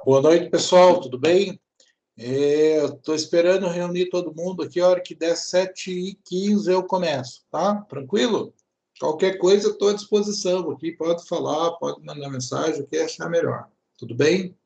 Boa noite, pessoal, tudo bem? Estou esperando reunir todo mundo aqui, a hora que der 7h15 eu começo, tá? Tranquilo? Qualquer coisa estou à disposição aqui, pode falar, pode mandar mensagem, o que achar melhor. Tudo bem?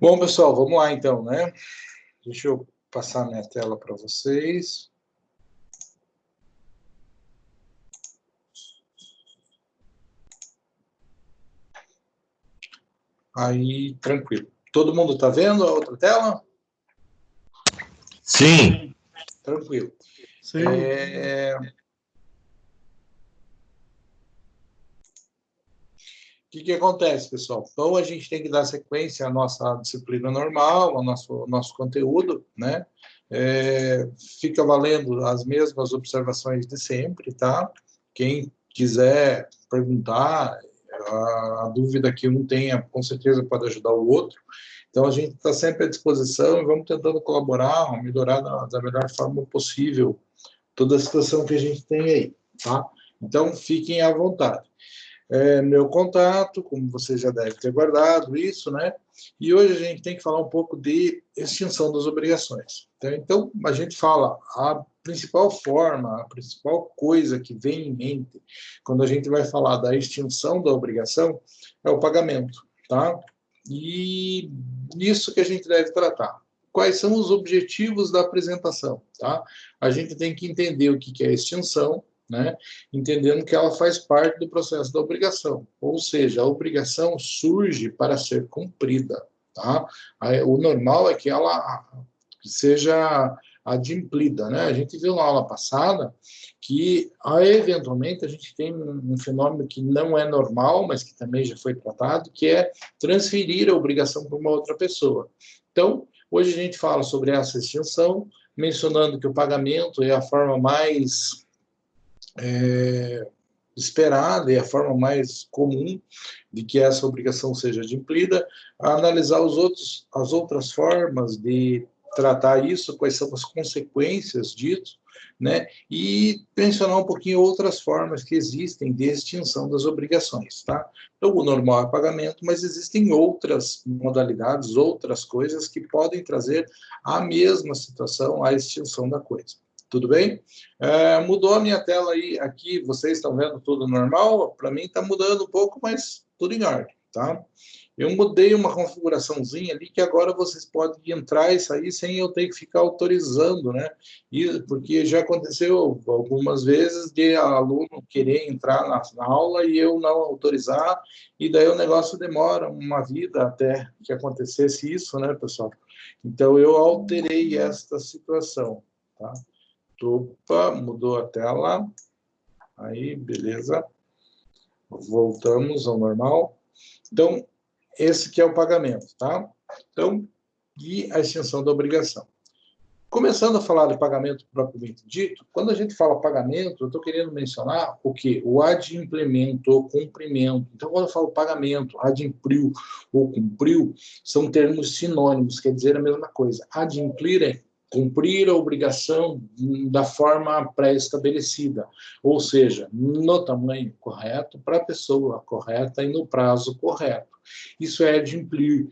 Bom, pessoal, vamos lá então, né? Deixa eu passar minha tela para vocês. Aí, tranquilo. Todo mundo está vendo a outra tela? Sim. Tranquilo. Sim. O que acontece, pessoal? Então, a gente tem que dar sequência à nossa disciplina normal, ao nosso conteúdo, né? Fica valendo as mesmas observações de sempre, tá? Quem quiser perguntar, a dúvida que um tenha, com certeza pode ajudar o outro. Então, a gente está sempre à disposição e vamos tentando colaborar, melhorar da melhor forma possível toda a situação que a gente tem aí, tá? Então, fiquem à vontade. Meu contato, como você já deve ter guardado isso, né? E hoje a gente tem que falar um pouco de extinção das obrigações. Então, a gente fala a principal forma, a principal coisa que vem em mente quando a gente vai falar da extinção da obrigação é o pagamento, tá? E isso que a gente deve tratar. Quais são os objetivos da apresentação, tá? A gente tem que entender o que é extinção, né? Entendendo que ela faz parte do processo da obrigação, ou seja, a obrigação surge para ser cumprida, tá? O normal é que ela seja adimplida, né? A gente viu na aula passada que, eventualmente, a gente tem um fenômeno que não é normal, mas que também já foi tratado, que é transferir a obrigação para uma outra pessoa. Então, hoje a gente fala sobre essa extinção, mencionando que o pagamento é a forma mais esperada e a forma mais comum de que essa obrigação seja adimplida, a analisar as outras formas de tratar isso, quais são as consequências disso, né? E mencionar um pouquinho outras formas que existem de extinção das obrigações, tá? Então, o normal é pagamento, mas existem outras modalidades, outras coisas que podem trazer a mesma situação, a extinção da coisa. Tudo bem? Mudou a minha tela aí, aqui, vocês estão vendo tudo normal? Para mim está mudando um pouco, mas tudo em ordem, tá? Eu mudei uma configuraçãozinha ali que agora vocês podem entrar e sair sem eu ter que ficar autorizando, né? Porque já aconteceu algumas vezes de aluno querer entrar na aula e eu não autorizar, e daí o negócio demora uma vida até que acontecesse isso, né, pessoal? Então eu alterei esta situação, tá? Opa, mudou a tela. Aí, beleza. Voltamos ao normal. Então, esse que é o pagamento, tá? Então, e a extinção da obrigação. Começando a falar de pagamento propriamente dito, quando a gente fala pagamento, eu estou querendo mencionar o quê? O adimplemento, o cumprimento. Então, quando eu falo pagamento, adimpliu ou cumpriu, são termos sinônimos, quer dizer a mesma coisa. Adimplir é cumprir a obrigação da forma pré-estabelecida, ou seja, no tamanho correto, para a pessoa correta e no prazo correto. Isso é adimplir,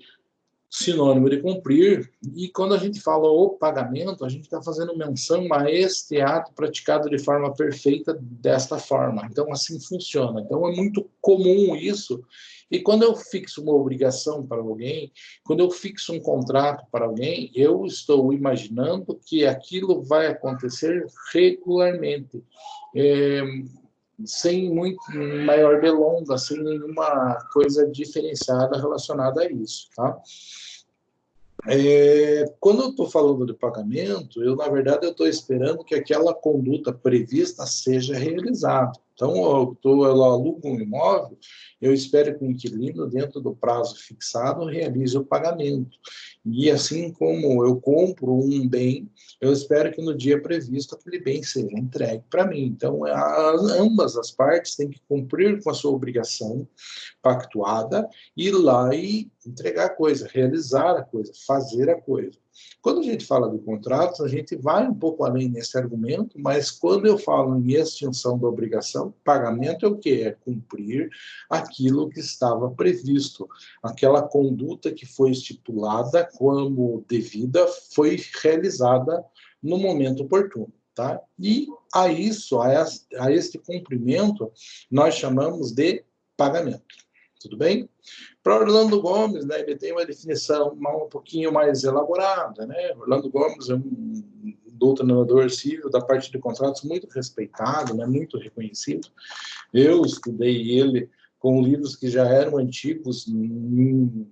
sinônimo de cumprir, e quando a gente fala o pagamento, a gente está fazendo menção a este ato praticado de forma perfeita desta forma. Então, assim funciona. Então, é muito comum isso, e quando eu fixo uma obrigação para alguém, quando eu fixo um contrato para alguém, eu estou imaginando que aquilo vai acontecer regularmente. Sem muito maior delonga, sem nenhuma coisa diferenciada relacionada a isso, tá? Quando eu estou falando de pagamento, na verdade, eu estou esperando que aquela conduta prevista seja realizada. Então, eu alugo um imóvel, eu espero que o inquilino, dentro do prazo fixado, realize o pagamento. E assim como eu compro um bem, eu espero que no dia previsto aquele bem seja entregue para mim. Então, ambas as partes têm que cumprir com a sua obrigação pactuada, ir lá e entregar a coisa, realizar a coisa, fazer a coisa. Quando a gente fala de contratos, a gente vai um pouco além nesse argumento, mas quando eu falo em extinção da obrigação, pagamento é o quê? É cumprir aquilo que estava previsto. Aquela conduta que foi estipulada como devida foi realizada no momento oportuno. Tá? E a isso, a este cumprimento, nós chamamos de pagamento. Tudo bem? Para Orlando Gomes, né, ele tem uma definição um pouquinho mais elaborada, né? Orlando Gomes é um doutrinador civil da parte de contratos muito respeitado, né, muito reconhecido. Eu estudei ele com livros que já eram antigos em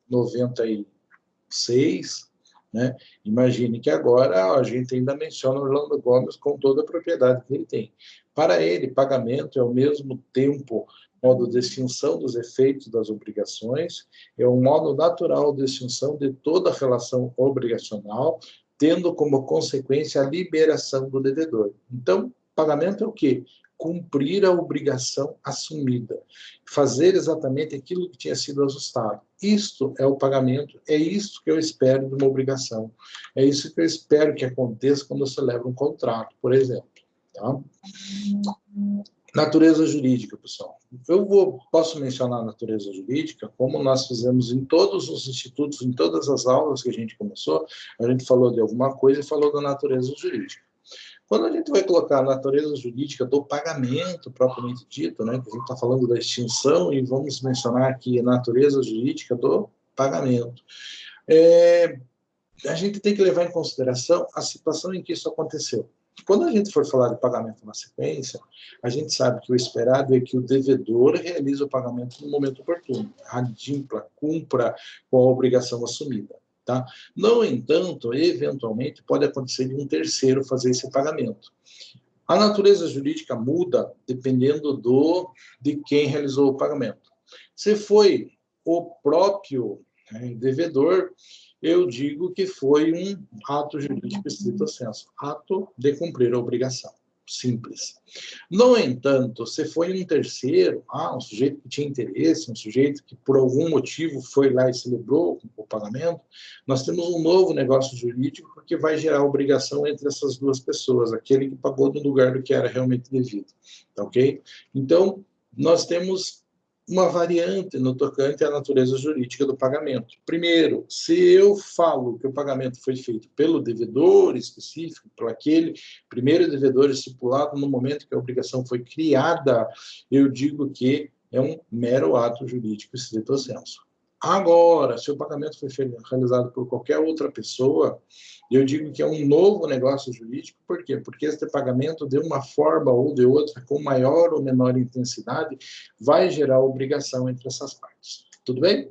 96, né? Imagine que agora a gente ainda menciona Orlando Gomes com toda a propriedade que ele tem. Para ele, pagamento é ao mesmo tempo modo de extinção dos efeitos das obrigações, é um modo natural de extinção de toda relação obrigacional, tendo como consequência a liberação do devedor. Então, pagamento é o quê? Cumprir a obrigação assumida, fazer exatamente aquilo que tinha sido ajustado. Isto é o pagamento, é isso que eu espero de uma obrigação, é isso que eu espero que aconteça quando eu celebro um contrato, por exemplo. Tá? Natureza jurídica, pessoal. Posso mencionar a natureza jurídica, como nós fizemos em todos os institutos, em todas as aulas que a gente começou, a gente falou de alguma coisa e falou da natureza jurídica. Quando a gente vai colocar a natureza jurídica do pagamento, propriamente dito, né, que a gente está falando da extinção, e vamos mencionar aqui a natureza jurídica do pagamento, a gente tem que levar em consideração a situação em que isso aconteceu. Quando a gente for falar de pagamento na sequência, a gente sabe que o esperado é que o devedor realize o pagamento no momento oportuno, adimpla, cumpra com a obrigação assumida. Tá? No entanto, eventualmente, pode acontecer de um terceiro fazer esse pagamento. A natureza jurídica muda dependendo de quem realizou o pagamento. Se foi o próprio devedor, eu digo que foi um ato jurídico estrito sensu, ato de cumprir a obrigação. Simples. No entanto, se foi um terceiro, um sujeito que tinha interesse, um sujeito que por algum motivo foi lá e celebrou o pagamento, nós temos um novo negócio jurídico porque vai gerar obrigação entre essas duas pessoas, aquele que pagou no lugar do que era realmente devido. Tá ok? Então, nós temos uma variante no tocante à natureza jurídica do pagamento. Primeiro, se eu falo que o pagamento foi feito pelo devedor específico, por aquele primeiro devedor estipulado no momento que a obrigação foi criada, eu digo que é um mero ato jurídico estrito sensu. Agora, se o pagamento foi realizado por qualquer outra pessoa, eu digo que é um novo negócio jurídico. Por quê? Porque este pagamento, de uma forma ou de outra, com maior ou menor intensidade, vai gerar obrigação entre essas partes. Tudo bem?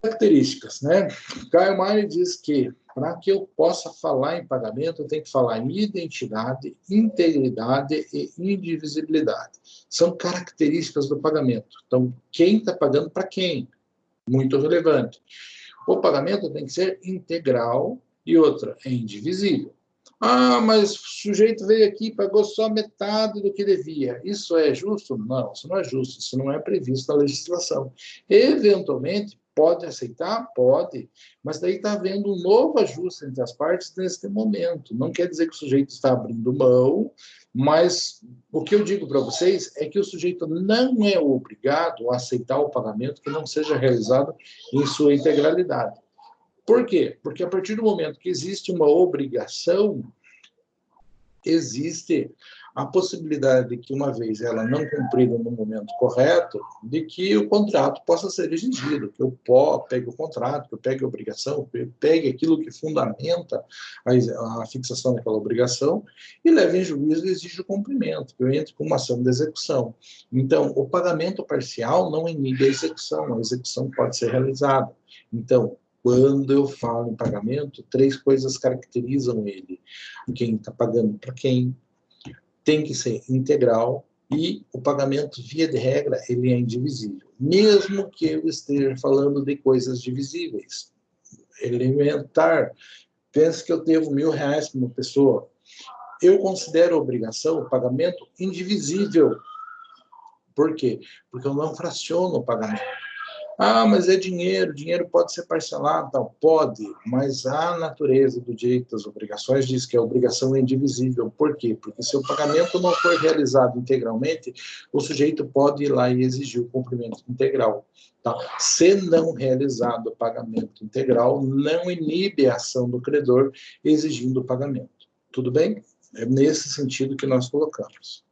Características, né? Caio Maia diz que, para que eu possa falar em pagamento, eu tenho que falar em identidade, integridade e indivisibilidade. São características do pagamento. Então, quem está pagando para quem? Muito relevante. O pagamento tem que ser integral e outra, é indivisível. Mas o sujeito veio aqui e pagou só metade do que devia. Isso é justo? Não, isso não é justo. Isso não é previsto na legislação. Eventualmente, pode aceitar? Pode. Mas daí está havendo um novo ajuste entre as partes neste momento. Não quer dizer que o sujeito está abrindo mão, mas o que eu digo para vocês é que o sujeito não é obrigado a aceitar o pagamento que não seja realizado em sua integralidade. Por quê? Porque a partir do momento que existe uma obrigação, existe a possibilidade de que, uma vez ela não cumprida no momento correto, de que o contrato possa ser exigido, que eu pegue o contrato, que eu pegue a obrigação, que eu pegue aquilo que fundamenta a fixação daquela obrigação e leve em juízo e exija o cumprimento, que eu entre com uma ação de execução. Então, o pagamento parcial não inibe a execução pode ser realizada. Então, quando eu falo em pagamento, 3 coisas caracterizam ele. Quem está pagando para quem, tem que ser integral, e o pagamento, via de regra, ele é indivisível. Mesmo que eu esteja falando de coisas divisíveis. Elementar. Pense que eu devo R$1.000 para uma pessoa. Eu considero a obrigação, o pagamento, indivisível. Por quê? Porque eu não fraciono o pagamento. Mas é dinheiro pode ser parcelado, não, pode, mas a natureza do direito das obrigações diz que a obrigação é indivisível. Por quê? Porque se o pagamento não for realizado integralmente, o sujeito pode ir lá e exigir o cumprimento integral. Tá? Se não realizado o pagamento integral, não inibe a ação do credor exigindo o pagamento. Tudo bem? É nesse sentido que nós colocamos.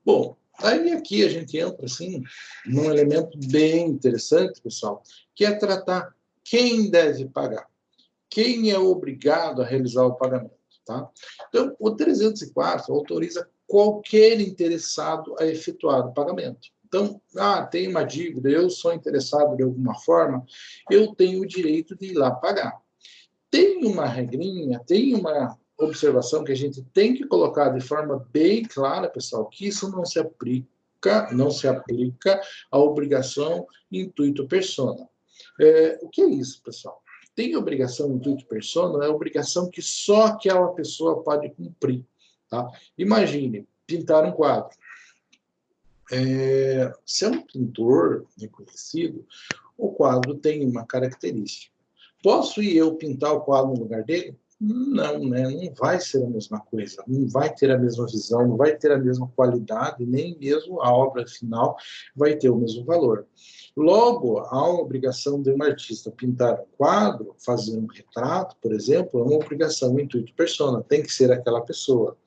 Bom, Aí aqui a gente entra, assim, num elemento bem interessante, pessoal, que é tratar quem deve pagar, quem é obrigado a realizar o pagamento, tá? Então, o 304 autoriza qualquer interessado a efetuar o pagamento. Então, tem uma dívida, eu sou interessado de alguma forma, eu tenho o direito de ir lá pagar. Tem uma regrinha, tem uma observação que a gente tem que colocar de forma bem clara, pessoal, que isso não se aplica à obrigação intuito persona. O que é isso, pessoal? Tem obrigação intuito persona, é obrigação que só aquela pessoa pode cumprir. Tá? Imagine, pintar um quadro. Se é um pintor reconhecido, o quadro tem uma característica. Posso ir eu pintar o quadro no lugar dele? Não, né? Não vai ser a mesma coisa, não vai ter a mesma visão, não vai ter a mesma qualidade, nem mesmo a obra final vai ter o mesmo valor. Logo, a obrigação de um artista pintar um quadro, fazer um retrato, por exemplo, é uma obrigação intuito persona, tem que ser aquela pessoa.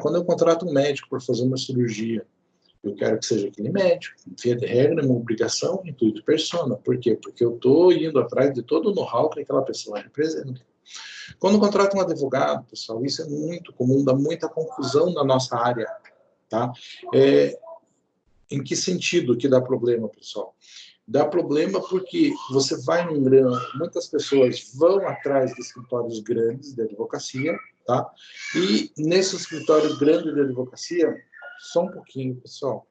Quando eu contrato um médico para fazer uma cirurgia, eu quero que seja aquele médico. Via de regra, é uma obrigação intuito persona. Por quê? Porque eu estou indo atrás de todo o know-how que aquela pessoa representa. Quando contrata um advogado, pessoal, isso é muito comum, dá muita confusão na nossa área. Tá? Em que sentido que dá problema, pessoal? Dá problema porque você vai num grande... Muitas pessoas vão atrás de escritórios grandes de advocacia, tá? E nesse escritório grande de advocacia, só um pouquinho, pessoal.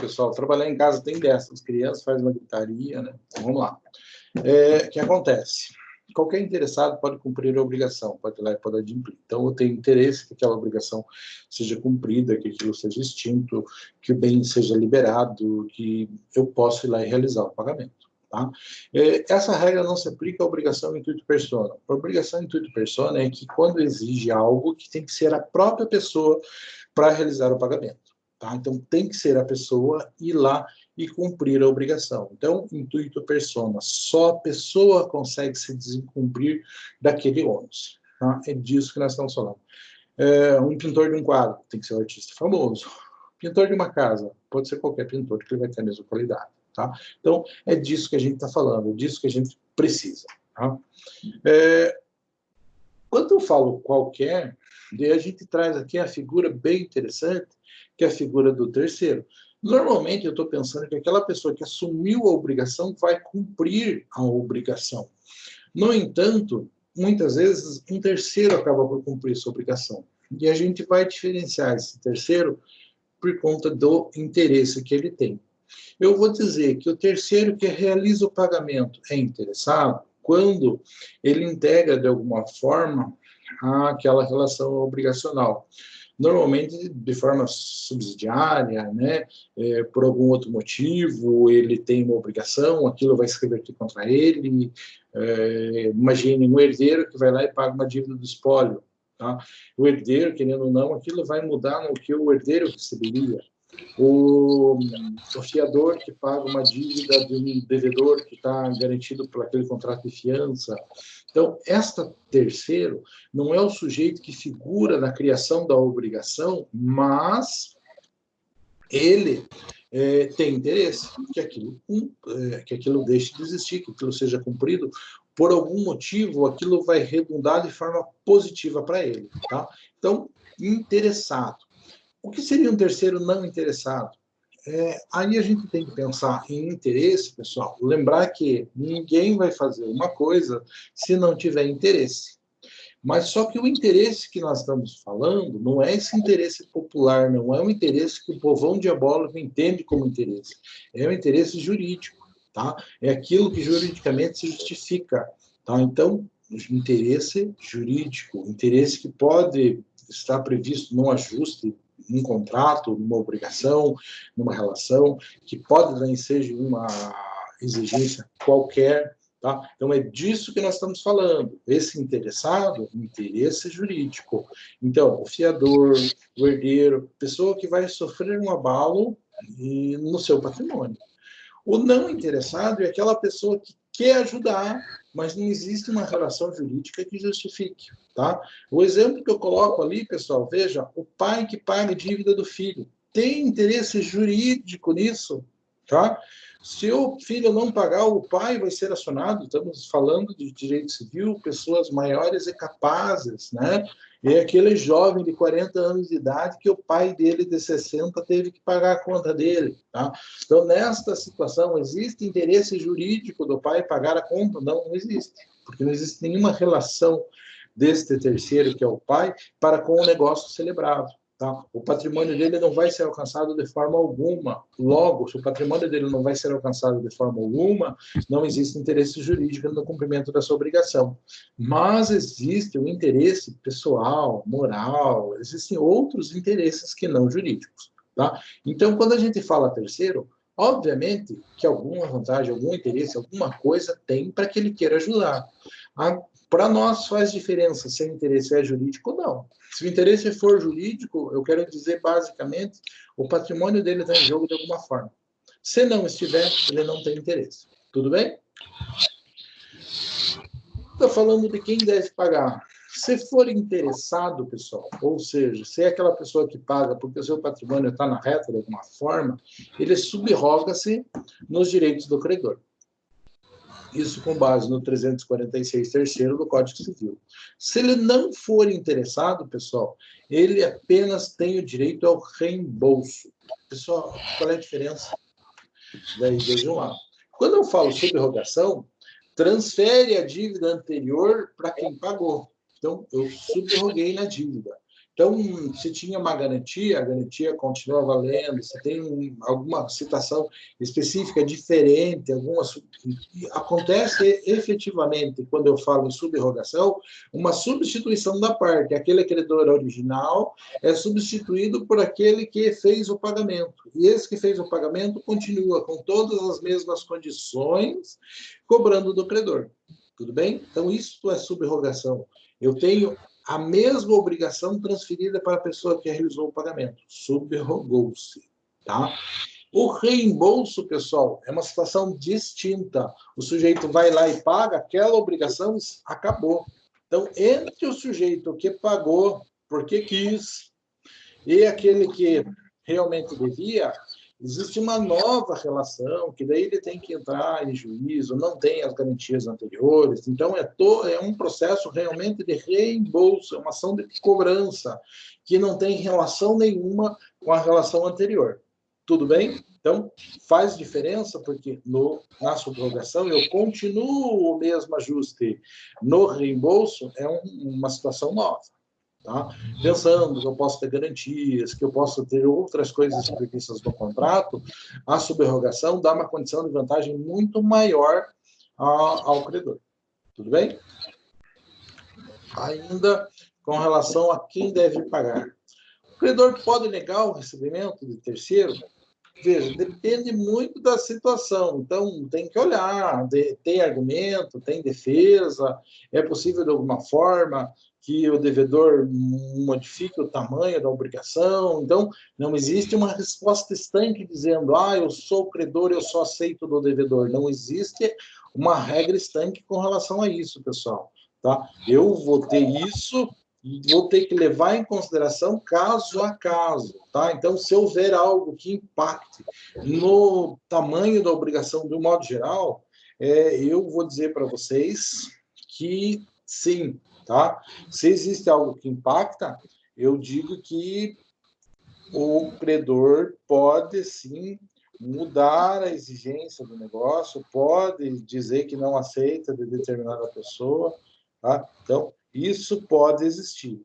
Pessoal, trabalhar em casa tem dessas, crianças fazem uma gritaria, né? Então, vamos lá. O que acontece? Qualquer interessado pode cumprir a obrigação, pode ir lá e pode adimplir. Então, eu tenho interesse que aquela obrigação seja cumprida, que aquilo seja extinto, que o bem seja liberado, que eu possa ir lá e realizar o pagamento. Tá? Essa regra não se aplica à obrigação intuito persona. A obrigação intuito persona é que quando exige algo que tem que ser a própria pessoa para realizar o pagamento. Tá? Então, tem que ser a pessoa ir lá e cumprir a obrigação. Então, intuito persona, só a pessoa consegue se desincumprir daquele ônus. Tá? É disso que nós estamos falando. Um pintor de um quadro tem que ser um artista famoso. Pintor de uma casa, pode ser qualquer pintor, que ele vai ter a mesma qualidade. Tá? Então, é disso que a gente está falando, é disso que a gente precisa. Tá? Quando eu falo qualquer, a gente traz aqui a figura bem interessante, que é a figura do terceiro. Normalmente, eu estou pensando que aquela pessoa que assumiu a obrigação vai cumprir a obrigação. No entanto, muitas vezes, um terceiro acaba por cumprir sua obrigação. E a gente vai diferenciar esse terceiro por conta do interesse que ele tem. Eu vou dizer que o terceiro que realiza o pagamento é interessado quando ele integra, de alguma forma, aquela relação obrigacional. Normalmente de forma subsidiária, né? Por algum outro motivo, ele tem uma obrigação, aquilo vai se reverter contra ele. Imagine um herdeiro que vai lá e paga uma dívida do espólio. Tá? O herdeiro, querendo ou não, aquilo vai mudar no que o herdeiro receberia. O fiador que paga uma dívida de um devedor que está garantido por aquele contrato de fiança. Então, esta terceiro não é o sujeito que figura na criação da obrigação, mas ele tem interesse que aquilo deixe de existir, que aquilo seja cumprido. Por algum motivo, aquilo vai redundar de forma positiva para ele. Tá? Então, interessado. O que seria um terceiro não interessado? Aí a gente tem que pensar em interesse, pessoal. Lembrar que ninguém vai fazer uma coisa se não tiver interesse. Mas só que o interesse que nós estamos falando não é esse interesse popular, não é um interesse que o povão diabólico entende como interesse. É um interesse jurídico, tá? É aquilo que juridicamente se justifica, tá? Então, interesse jurídico, interesse que pode estar previsto num ajuste, num contrato, numa obrigação, numa relação, que pode também ser uma exigência qualquer, tá? Então, é disso que nós estamos falando. Esse interessado, interesse jurídico. Então, o fiador, o herdeiro, pessoa que vai sofrer um abalo no seu patrimônio. O não interessado é aquela pessoa que quer ajudar, mas não existe uma relação jurídica que justifique, tá? O exemplo que eu coloco ali, pessoal, veja, o pai que paga a dívida do filho. Tem interesse jurídico nisso, tá? Se o filho não pagar, o pai vai ser acionado. Estamos falando de direito civil, pessoas maiores e capazes, né? É aquele jovem de 40 anos de idade que o pai dele de 60 teve que pagar a conta dele, tá? Então, nesta situação, existe interesse jurídico do pai pagar a conta? Não, não existe, porque não existe nenhuma relação deste terceiro, que é o pai, para com o negócio celebrado. Tá? O patrimônio dele não vai ser alcançado de forma alguma. Logo, se o patrimônio dele não vai ser alcançado de forma alguma, não existe interesse jurídico no cumprimento dessa obrigação. Mas existe o interesse pessoal, moral, existem outros interesses que não jurídicos. Tá? Então, quando a gente fala terceiro, obviamente que alguma vantagem, algum interesse, alguma coisa tem para que ele queira ajudar. Para nós faz diferença se o interesse é jurídico ou não. Se o interesse for jurídico, eu quero dizer basicamente, o patrimônio dele está em jogo de alguma forma. Se não estiver, ele não tem interesse. Tudo bem? Estou falando de quem deve pagar. Se for interessado, pessoal, ou seja, se é aquela pessoa que paga porque o seu patrimônio está na reta de alguma forma, ele subroga-se nos direitos do credor. Isso com base no 346 terceiro do Código Civil. Se ele não for interessado, pessoal, ele apenas tem o direito ao reembolso. Pessoal, qual é a diferença? Daí, vejam lá. Quando eu falo subrogação, transfere a dívida anterior para quem pagou. Então, eu subroguei na dívida. Então, se tinha uma garantia, a garantia continua valendo. Se tem alguma situação específica diferente, acontece efetivamente, quando eu falo em subrogação, uma substituição da parte. Aquele credor original é substituído por aquele que fez o pagamento. E esse que fez o pagamento continua com todas as mesmas condições, cobrando do credor. Tudo bem? Então, isso é subrogação. Eu tenho a mesma obrigação transferida para a pessoa que realizou o pagamento. Subrogou-se. Tá? O reembolso, pessoal, é uma situação distinta. O sujeito vai lá e paga, aquela obrigação acabou. Então, entre o sujeito que pagou porque quis e aquele que realmente devia, existe uma nova relação, que daí ele tem que entrar em juízo, não tem as garantias anteriores. Então, é um processo realmente de reembolso, é uma ação de cobrança, que não tem relação nenhuma com a relação anterior. Tudo bem? Então, faz diferença, porque na subrogação eu continuo o mesmo ajuste. No reembolso, é uma situação nova. Tá? Pensando que eu posso ter garantias, que eu posso ter outras coisas previstas no contrato, a subrogação dá uma condição de vantagem muito maior ao credor. Tudo bem? Ainda com relação a quem deve pagar. O credor pode negar o recebimento de terceiro? Veja, depende muito da situação. Então, tem que olhar, tem argumento, tem defesa, é possível de alguma forma que o devedor modifique o tamanho da obrigação. Então, não existe uma resposta estanque dizendo, eu sou credor, eu só aceito do devedor. Não existe uma regra estanque com relação a isso, pessoal. Tá? Eu vou ter isso e vou ter que levar em consideração caso a caso, tá? Então, se houver algo que impacte no tamanho da obrigação de um modo geral, eu vou dizer para vocês que sim, tá? Se existe algo que impacta, eu digo que o credor pode sim mudar a exigência do negócio, pode dizer que não aceita de determinada pessoa, tá? Então, isso pode existir.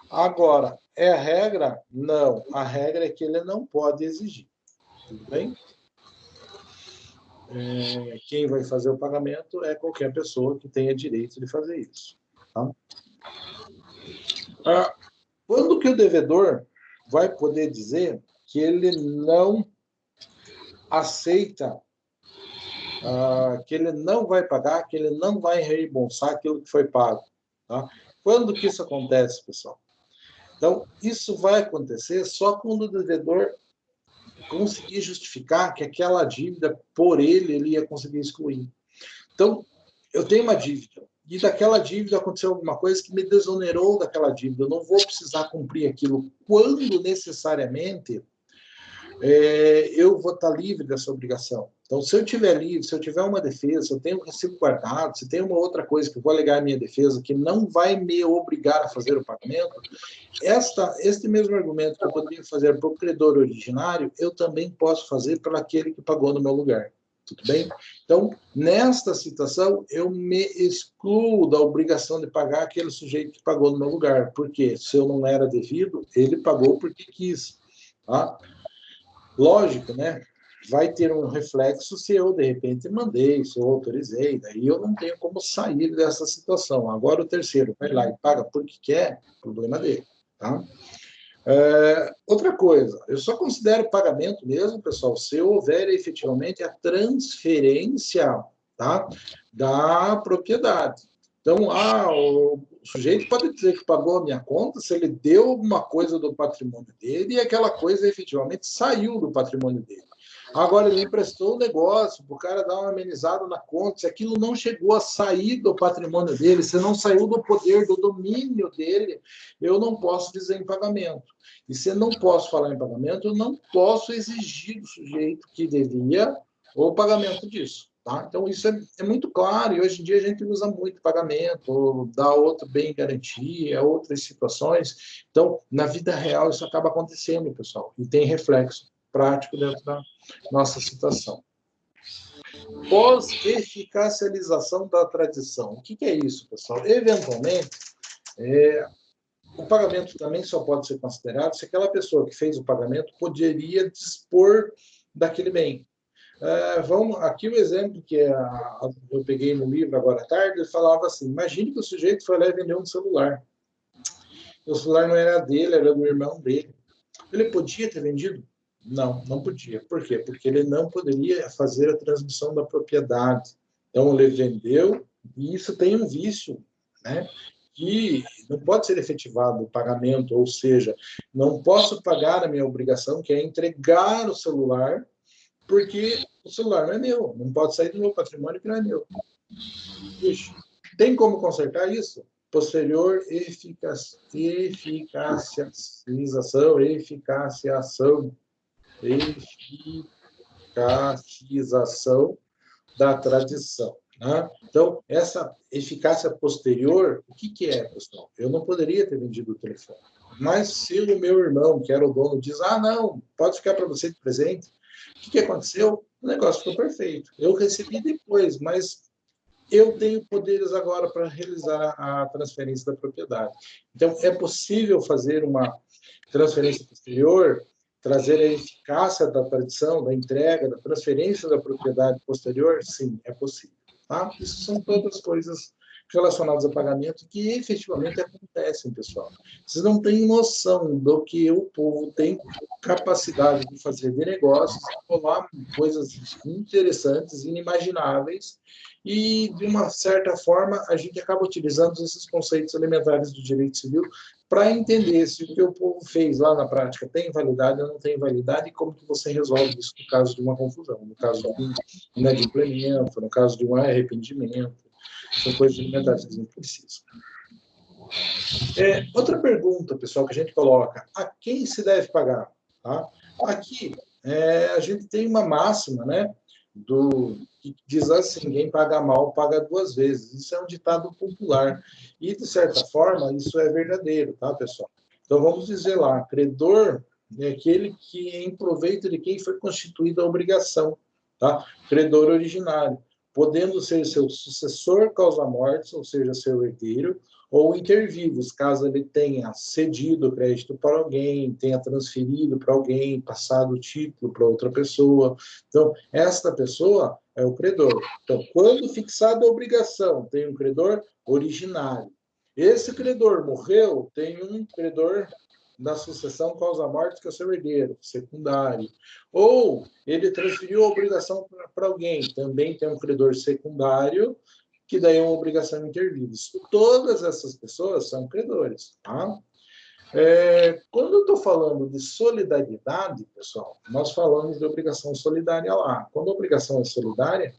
Agora, é a regra? Não. A regra é que ele não pode exigir. Tudo bem? quem vai fazer o pagamento é qualquer pessoa que tenha direito de fazer isso. Tá? Quando que o devedor vai poder dizer que ele não aceita, que ele não vai pagar, que ele não vai reembolsar aquilo que foi pago? Tá? Quando que isso acontece, pessoal? Então, isso vai acontecer só quando o devedor conseguir justificar que aquela dívida, por ele ia conseguir excluir. Então, eu tenho uma dívida, e daquela dívida aconteceu alguma coisa que me desonerou daquela dívida, eu não vou precisar cumprir aquilo quando necessariamente eu vou estar livre dessa obrigação. Então, se eu tiver livre, se eu tiver uma defesa, se eu tenho um recibo guardado, se tem uma outra coisa que eu vou alegar à minha defesa que não vai me obrigar a fazer o pagamento, este mesmo argumento que eu poderia fazer para o credor originário, eu também posso fazer para aquele que pagou no meu lugar. Tudo bem? Então, nesta situação, eu me excluo da obrigação de pagar aquele sujeito que pagou no meu lugar. Porque se eu não era devido, ele pagou porque quis. Tá? Lógico, né? Vai ter um reflexo se eu, de repente, mandei, se eu autorizei, daí eu não tenho como sair dessa situação. Agora o terceiro vai lá e paga porque quer, problema dele. Tá? Outra coisa, eu só considero pagamento mesmo, pessoal, se houver efetivamente a transferência, tá, da propriedade. Então, o sujeito pode dizer que pagou a minha conta se ele deu alguma coisa do patrimônio dele e aquela coisa efetivamente saiu do patrimônio dele. Agora, ele emprestou um negócio para o cara dar uma amenizada na conta, se aquilo não chegou a sair do patrimônio dele, se não saiu do poder, do domínio dele, eu não posso dizer em pagamento. E se eu não posso falar em pagamento, eu não posso exigir do sujeito que devia o pagamento disso. Tá? Então, isso é muito claro, e hoje em dia a gente usa muito pagamento, dá outro bem garantia, outras situações. Então, na vida real, isso acaba acontecendo, pessoal, e tem reflexo prático dentro da nossa situação. Pós-eficacialização da tradição. O que é isso, pessoal? Eventualmente, o pagamento também só pode ser considerado se aquela pessoa que fez o pagamento poderia dispor daquele bem. Aqui o exemplo que eu peguei no livro agora à tarde, ele falava assim, imagine que o sujeito foi lá e vendeu um celular. O celular não era dele, era do irmão dele. Ele podia ter vendido? Não, não podia. Por quê? Porque ele não poderia fazer a transmissão da propriedade. Então, ele vendeu, e isso tem um vício, né? Que não pode ser efetivado o pagamento, ou seja, não posso pagar a minha obrigação, que é entregar o celular, porque o celular não é meu, não pode sair do meu patrimônio que não é meu. Ixi, tem como consertar isso? Posterior eficaciação da tradição. Né? Então, essa eficácia posterior, o que é, pessoal? Eu não poderia ter vendido o telefone. Mas se o meu irmão, que era o dono, diz, não, pode ficar para você de presente, o que aconteceu? O negócio ficou perfeito. Eu recebi depois, mas eu tenho poderes agora para realizar a transferência da propriedade. Então, é possível fazer uma transferência posterior, trazer a eficácia da tradição, da entrega, da transferência da propriedade posterior? Sim, é possível. Tá? Isso são todas coisas relacionadas a pagamento que efetivamente acontecem, pessoal. Vocês não têm noção do que o povo tem capacidade de fazer de negócios, rolar coisas interessantes, inimagináveis, e, de uma certa forma, a gente acaba utilizando esses conceitos elementares do direito civil para entender se o que o povo fez lá na prática tem validade ou não tem validade e como que você resolve isso no caso de uma confusão, no caso de um inadimplemento, no caso de um arrependimento. São coisas elementares que a gente precisa. Outra pergunta, pessoal, que a gente coloca: a quem se deve pagar? Tá? Aqui, a gente tem uma máxima, né, que diz assim: quem paga mal, paga duas vezes. Isso é um ditado popular. E, de certa forma, isso é verdadeiro, tá, pessoal? Então, vamos dizer lá: credor é aquele que é em proveito de quem foi constituída a obrigação, tá? Credor originário. podendo ser seu sucessor causa-mortis, ou seja, seu herdeiro, ou intervivos, caso ele tenha cedido o crédito para alguém, tenha transferido para alguém, passado o título para outra pessoa. Então, esta pessoa é o credor. Então, quando fixada a obrigação, tem um credor originário. Esse credor morreu, tem um credor da sucessão causa-morte, que é o seu herdeiro, secundário. Ou ele transferiu a obrigação para alguém, também tem um credor secundário, que daí é uma obrigação intervivos. Todas essas pessoas são credores. Tá? Quando eu estou falando de solidariedade, pessoal, nós falamos de obrigação solidária lá. Quando a obrigação é solidária,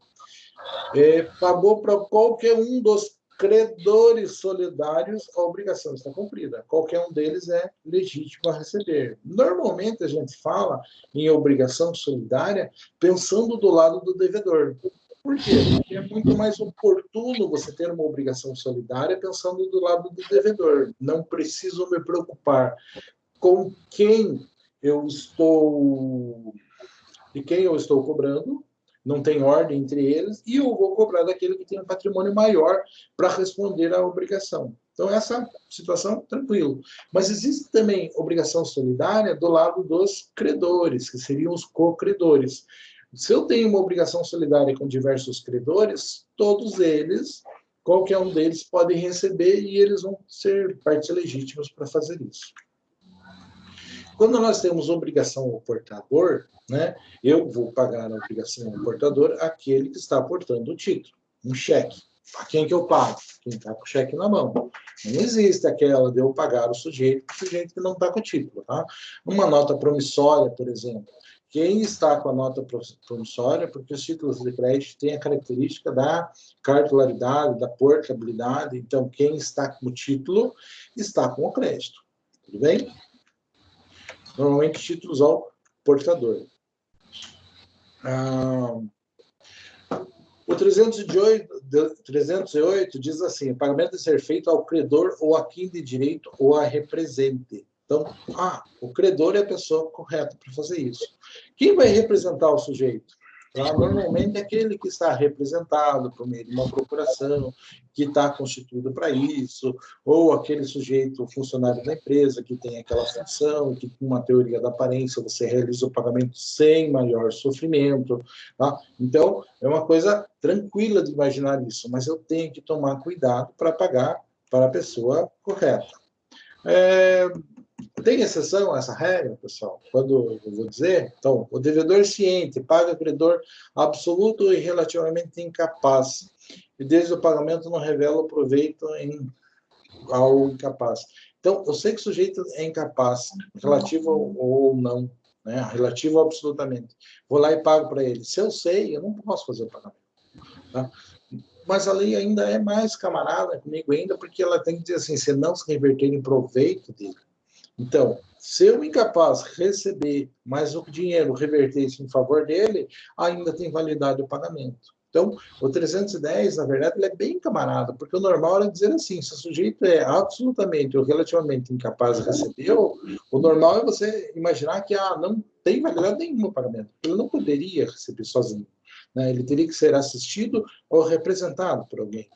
pagou para qualquer um dos credores solidários, a obrigação está cumprida. Qualquer um deles é legítimo a receber. Normalmente, a gente fala em obrigação solidária pensando do lado do devedor. Por quê? Porque é muito mais oportuno você ter uma obrigação solidária pensando do lado do devedor. Não preciso me preocupar com de quem eu estou cobrando, não tem ordem entre eles, e eu vou cobrar daquele que tem um patrimônio maior para responder à obrigação. Então, essa situação, tranquilo. Mas existe também obrigação solidária do lado dos credores, que seriam os co-credores. Se eu tenho uma obrigação solidária com diversos credores, todos eles, qualquer um deles, podem receber e eles vão ser partes legítimas para fazer isso. Quando nós temos obrigação ao portador, né, eu vou pagar a obrigação ao portador aquele que está portando o título, um cheque. A quem que eu pago? Quem está com o cheque na mão. Não existe aquela de eu pagar o sujeito que não está com o título. Tá? Uma nota promissória, por exemplo. Quem está com a nota promissória, porque os títulos de crédito têm a característica da cartularidade, da portabilidade. Então, quem está com o título está com o crédito. Tudo bem? Normalmente, títulos ao portador. O 308 diz assim: o pagamento deve ser feito ao credor ou a quem de direito ou a represente. Então, o credor é a pessoa correta para fazer isso. Quem vai representar o sujeito? Normalmente é aquele que está representado por meio de uma procuração, que está constituído para isso, ou aquele sujeito, funcionário da empresa, que tem aquela função, que com uma teoria da aparência você realiza o pagamento sem maior sofrimento. Tá? Então, é uma coisa tranquila de imaginar isso, mas eu tenho que tomar cuidado para pagar para a pessoa correta. Tem exceção a essa regra, pessoal? Quando eu vou dizer, então, o devedor ciente paga credor absoluto e relativamente incapaz, e desde o pagamento não revela o proveito ao incapaz. Então, eu sei que o sujeito é incapaz, relativo ou não, né? Relativo absolutamente. Vou lá e pago para ele. Se eu sei, eu não posso fazer o pagamento. Tá? Mas a lei ainda é mais camarada comigo ainda, porque ela tem que dizer assim, se não se reverter em proveito dele. Então, se eu incapaz receber, mas o dinheiro reverter isso em favor dele, ainda tem validade o pagamento. Então, o 310, na verdade, ele é bem camarada, porque o normal é dizer assim, se o sujeito é absolutamente ou relativamente incapaz de receber, o normal é você imaginar que não tem validade nenhuma o pagamento. Ele não poderia receber sozinho. Né? Ele teria que ser assistido ou representado por alguém.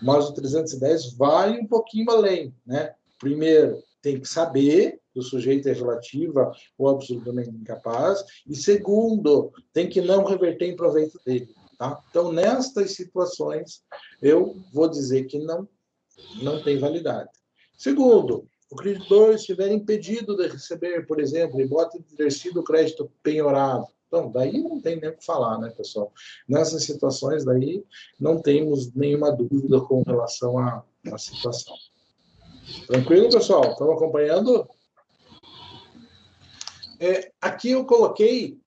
Mas o 310 vai um pouquinho além. Né? Primeiro, tem que saber que o sujeito é relativa ou absolutamente incapaz, e segundo, tem que não reverter em proveito dele. Tá? Então, nestas situações, eu vou dizer que não tem validade. Segundo, o credor estiver impedido de receber, por exemplo, hipótese de ter sido crédito penhorado. Então, daí não tem nem o que falar, né, pessoal? Nessas situações, daí, não temos nenhuma dúvida com relação à situação. Tranquilo, pessoal? Estão acompanhando? Aqui eu coloquei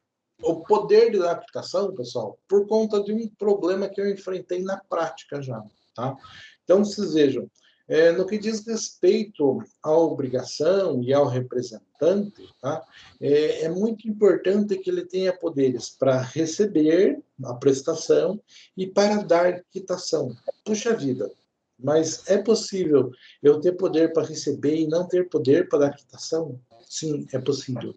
o poder de adaptação, pessoal, por conta de um problema que eu enfrentei na prática já. Tá? Então, vocês vejam, no que diz respeito à obrigação e ao representante, tá? É muito importante que ele tenha poderes para receber a prestação e para dar quitação. Puxa vida! Mas é possível eu ter poder para receber e não ter poder para dar quitação? Sim, é possível.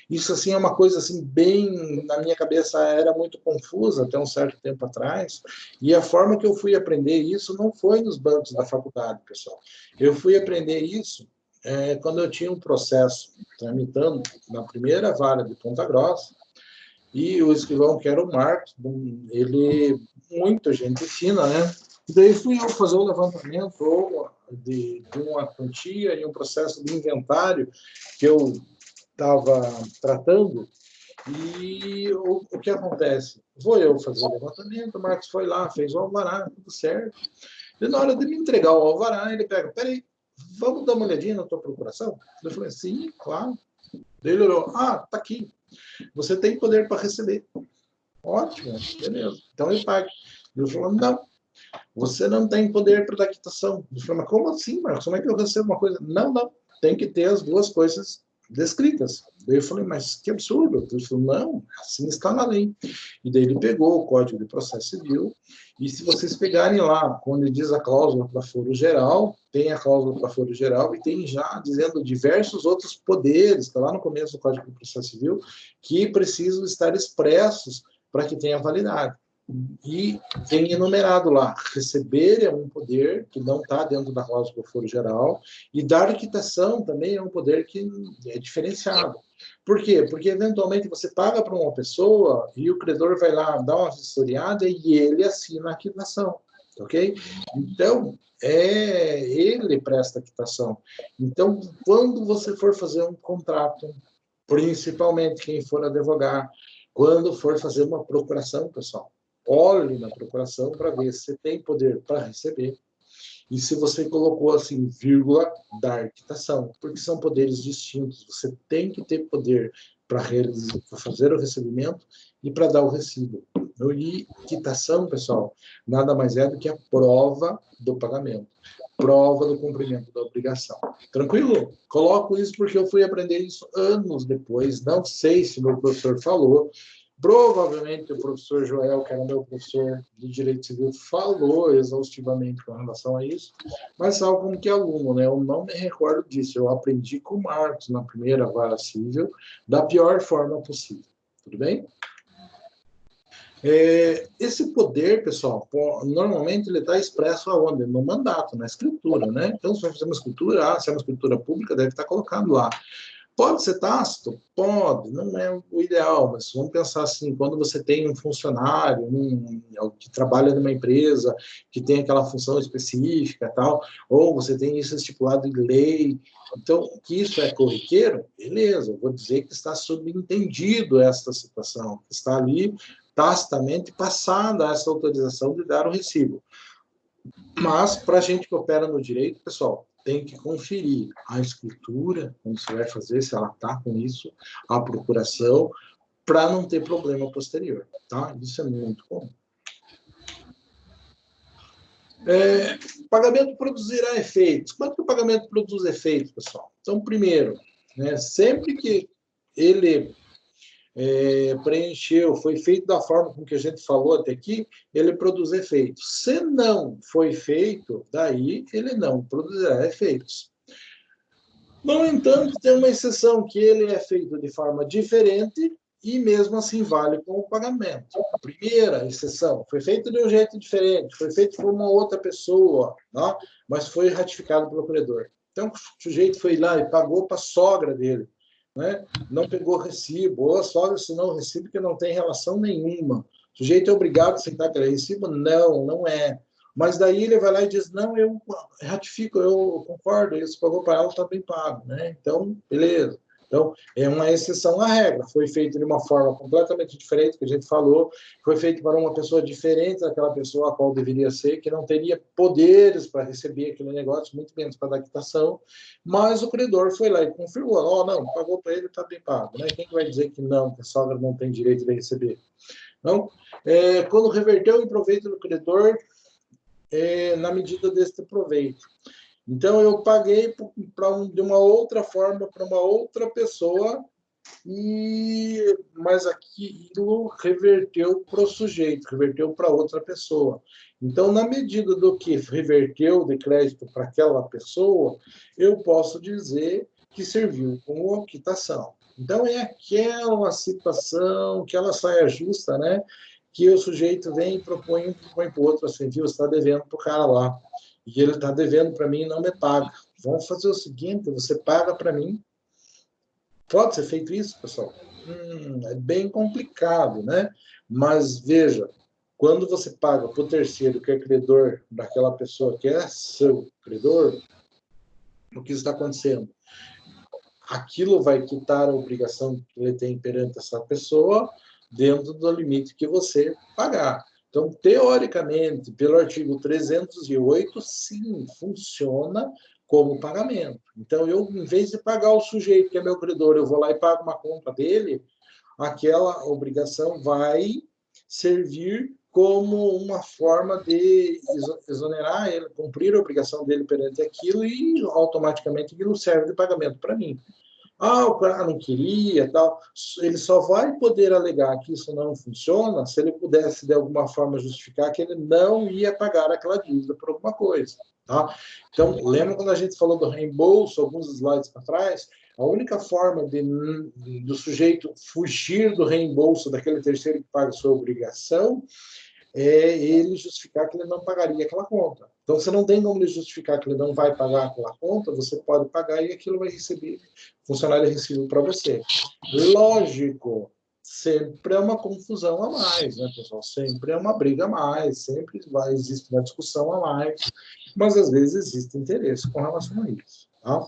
Isso, assim, é uma coisa, assim, bem... Na minha cabeça era muito confusa até um certo tempo atrás, e a forma que eu fui aprender isso não foi nos bancos da faculdade, pessoal. Eu fui aprender isso quando eu tinha um processo tramitando na primeira vara de Ponta Grossa, e o escrivão, que era o Marcos, ele, muita gente fina, né? E daí fui eu fazer o levantamento de uma quantia e um processo de inventário que eu estava tratando, e o que acontece? Vou eu fazer o levantamento, o Marcos foi lá, fez o alvará, tudo certo. E na hora de me entregar o alvará, ele pega, peraí, vamos dar uma olhadinha na tua procuração? Eu falei, sim, claro. Daí ele olhou, tá aqui. Você tem poder para receber. Ótimo, beleza. Então ele paga. Ele falou, não, você não tem poder para dar quitação. Eu falei, mas como assim, Marcos? Como é que eu recebo uma coisa? Não, não, tem que ter as duas coisas descritas. Daí eu falei, mas que absurdo. Ele falou, não, assim está na lei. E daí ele pegou o Código de Processo Civil, e se vocês pegarem lá, quando diz a cláusula para foro geral, tem a cláusula para foro geral e tem já dizendo diversos outros poderes, está lá no começo do Código de Processo Civil, que precisam estar expressos para que tenha validade. E tem enumerado lá, receber é um poder que não está dentro da cláusula do foro geral, e dar quitação também é um poder que é diferenciado. Por quê? Porque, eventualmente, você paga para uma pessoa e o credor vai lá dar uma vistoriada e ele assina a quitação, ok? Então, ele presta a quitação. Então, quando você for fazer um contrato, principalmente quem for advogar, quando for fazer uma procuração, pessoal, olhe na procuração para ver se tem poder para receber e se você colocou assim, vírgula, dar quitação, porque são poderes distintos. Você tem que ter poder para fazer o recebimento e para dar o recibo. E quitação, pessoal, nada mais é do que a prova do pagamento, prova do cumprimento da obrigação. Tranquilo? Coloco isso porque eu fui aprender isso anos depois, não sei se meu professor falou. Provavelmente o professor Joel, que era meu professor de Direito Civil, falou exaustivamente com relação a isso, mas sabe como que é aluno, né? Eu não me recordo disso. Eu aprendi com o Marcos na primeira vara civil da pior forma possível. Tudo bem? Esse poder, pessoal, normalmente ele está expresso aonde? No mandato, na escritura, né? Então, se vai fazer uma escritura, se é uma escritura pública, deve estar colocado lá. Pode ser tácito? Pode, não é o ideal, mas vamos pensar assim, quando você tem um funcionário, que trabalha numa empresa, que tem aquela função específica, tal, ou você tem isso estipulado em lei, então, que isso é corriqueiro, beleza, eu vou dizer que está subentendido esta situação, está ali tacitamente passada essa autorização de dar o recibo. Mas, para a gente que opera no direito, pessoal, tem que conferir a escritura, como você vai fazer, se ela está com isso, a procuração, para não ter problema posterior, tá? Isso é muito comum. Pagamento produzirá efeitos. Como é que o pagamento produz efeitos, pessoal? Então, primeiro, né, sempre que ele preencheu, foi feito da forma com que a gente falou até aqui, ele produz efeitos. Se não foi feito, daí ele não produzirá efeitos. No entanto, tem uma exceção, que ele é feito de forma diferente e mesmo assim vale com o pagamento. A primeira exceção, foi feito de um jeito diferente, foi feito por uma outra pessoa, tá? Mas foi ratificado pelo credor. Então, o sujeito foi lá e pagou para a sogra dele, né? Não pegou recibo, ou a sogra assinou o recibo que não tem relação nenhuma. O sujeito é obrigado a aceitar aquele recibo? Não, não é. Mas daí ele vai lá e diz, não, eu ratifico, eu concordo, isso pagou para ela, está bem pago, né? Então, beleza. Então, é uma exceção à regra. Foi feito de uma forma completamente diferente, que a gente falou, foi feito para uma pessoa diferente daquela pessoa a qual deveria ser, que não teria poderes para receber aquele negócio, muito menos para dar quitação, mas o credor foi lá e confirmou, não, pagou para ele, está bem pago, né? Quem vai dizer que não, que a sogra não tem direito de receber? Não? Quando reverteu em proveito do credor, na medida deste proveito. Então, eu paguei de uma outra forma para uma outra pessoa, mas aquilo reverteu para o sujeito, reverteu para outra pessoa. Então, na medida do que reverteu de crédito para aquela pessoa, eu posso dizer que serviu como quitação. Então, é aquela situação, aquela saia justa, né? Que o sujeito vem e propõe para o outro assim, viu, você está devendo para o cara lá, e ele está devendo para mim e não me paga. Vamos fazer o seguinte, você paga para mim. Pode ser feito isso, pessoal? É bem complicado, né? Mas, veja, quando você paga para o terceiro, que é credor daquela pessoa que é seu credor, o que está acontecendo? Aquilo vai quitar a obrigação que ele tem perante essa pessoa dentro do limite que você pagar. Então, teoricamente, pelo artigo 308, sim, funciona como pagamento. Então, eu, em vez de pagar o sujeito que é meu credor, eu vou lá e pago uma conta dele, aquela obrigação vai servir como uma forma de exonerar ele, cumprir a obrigação dele perante aquilo e automaticamente aquilo serve de pagamento para mim. Ah, o cara não queria, tal. Ele só vai poder alegar que isso não funciona se ele pudesse, de alguma forma, justificar que ele não ia pagar aquela dívida por alguma coisa. Tá? Então, lembra quando a gente falou do reembolso, alguns slides para trás? A única forma do sujeito fugir do reembolso daquele terceiro que paga a sua obrigação é ele justificar que ele não pagaria aquela conta. Então, você não tem como ele justificar que ele não vai pagar aquela conta, você pode pagar e aquilo vai receber, funcionário recíproco para você. Lógico, sempre é uma confusão a mais, né, pessoal? Sempre é uma briga a mais, sempre existe uma discussão a mais, mas às vezes existe interesse com relação a isso. Tá?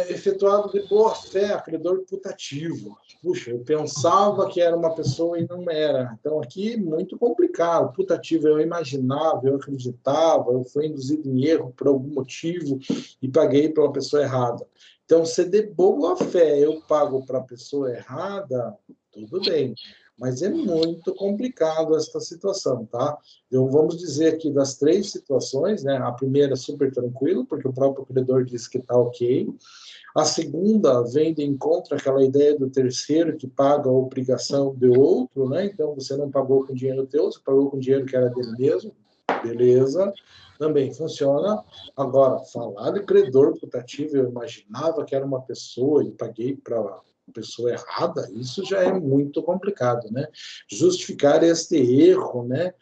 Efetuado de boa fé, acreedor putativo. Puxa, eu pensava que era uma pessoa e não era. Então, aqui, muito complicado. Putativo, eu imaginava, eu acreditava, eu fui induzido em erro por algum motivo e paguei para uma pessoa errada. Então, se de boa fé eu pago para a pessoa errada, tudo bem. Mas é muito complicado esta situação, tá? Então, vamos dizer aqui das três situações, né? A primeira, super tranquilo, porque o próprio credor disse que está ok. A segunda vem de encontro àquela ideia do terceiro que paga a obrigação do outro, né? Então, você não pagou com dinheiro teu, você pagou com dinheiro que era dele mesmo. Beleza, também funciona. Agora, falar de credor putativo, eu imaginava que era uma pessoa e paguei para pessoa errada, isso já é muito complicado, né? Justificar este erro, né,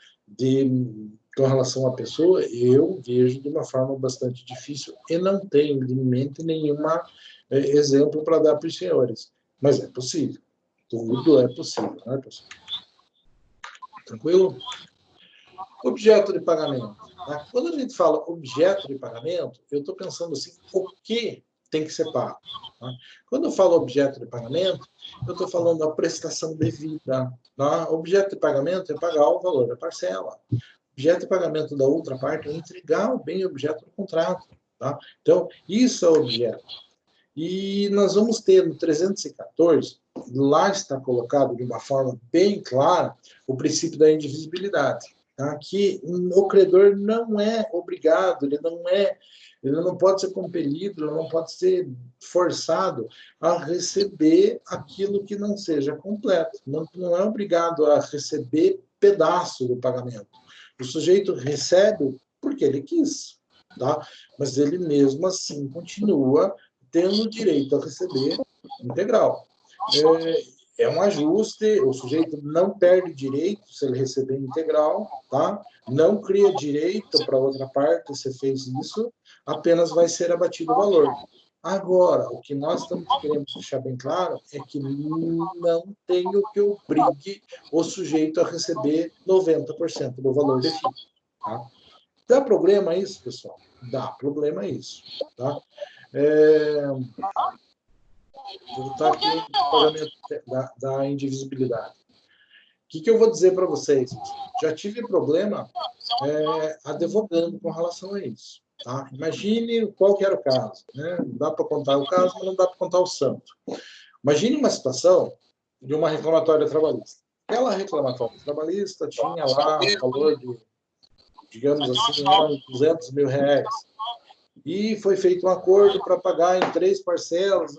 com relação à pessoa, eu vejo de uma forma bastante difícil e não tenho em mente nenhuma exemplo para dar para os senhores. Mas é possível. Tudo é possível, né, pessoal? Tranquilo? Objeto de pagamento. Tá? Quando a gente fala objeto de pagamento, eu estou pensando assim, o que tem que ser pago? Tá? Quando eu falo objeto de pagamento, eu estou falando da prestação devida. Tá? Objeto de pagamento é pagar o valor da parcela. Objeto de pagamento da outra parte é entregar o bem objeto do contrato. Tá? Então, isso é objeto. E nós vamos ter no 314, lá está colocado de uma forma bem clara o princípio da indivisibilidade. Tá? Que o credor não é obrigado, ele não pode ser compelido, ele não pode ser forçado a receber aquilo que não seja completo. Não é obrigado a receber pedaço do pagamento. O sujeito recebe porque ele quis, tá? Mas ele mesmo assim continua tendo direito a receber integral. É um ajuste, o sujeito não perde direito se ele receber integral, tá? Não cria direito para outra parte se fez isso, apenas vai ser abatido o valor. Agora, o que nós estamos querendo deixar bem claro é que não tem o que obrigue o sujeito a receber 90% do valor devido. Tá? Dá problema isso, pessoal? Dá problema isso. Tá? Voltar aqui no pagamento da indivisibilidade. O que eu vou dizer para vocês? Já tive problema advogando com relação a isso. Tá? Imagine qual que era o caso. Né? Não dá para contar o caso, mas não dá para contar o santo. Imagine uma situação de uma reclamatória trabalhista. Aquela reclamatória trabalhista tinha lá um valor de, digamos assim, eram 200 mil reais. E foi feito um acordo para pagar em 3 parcelas,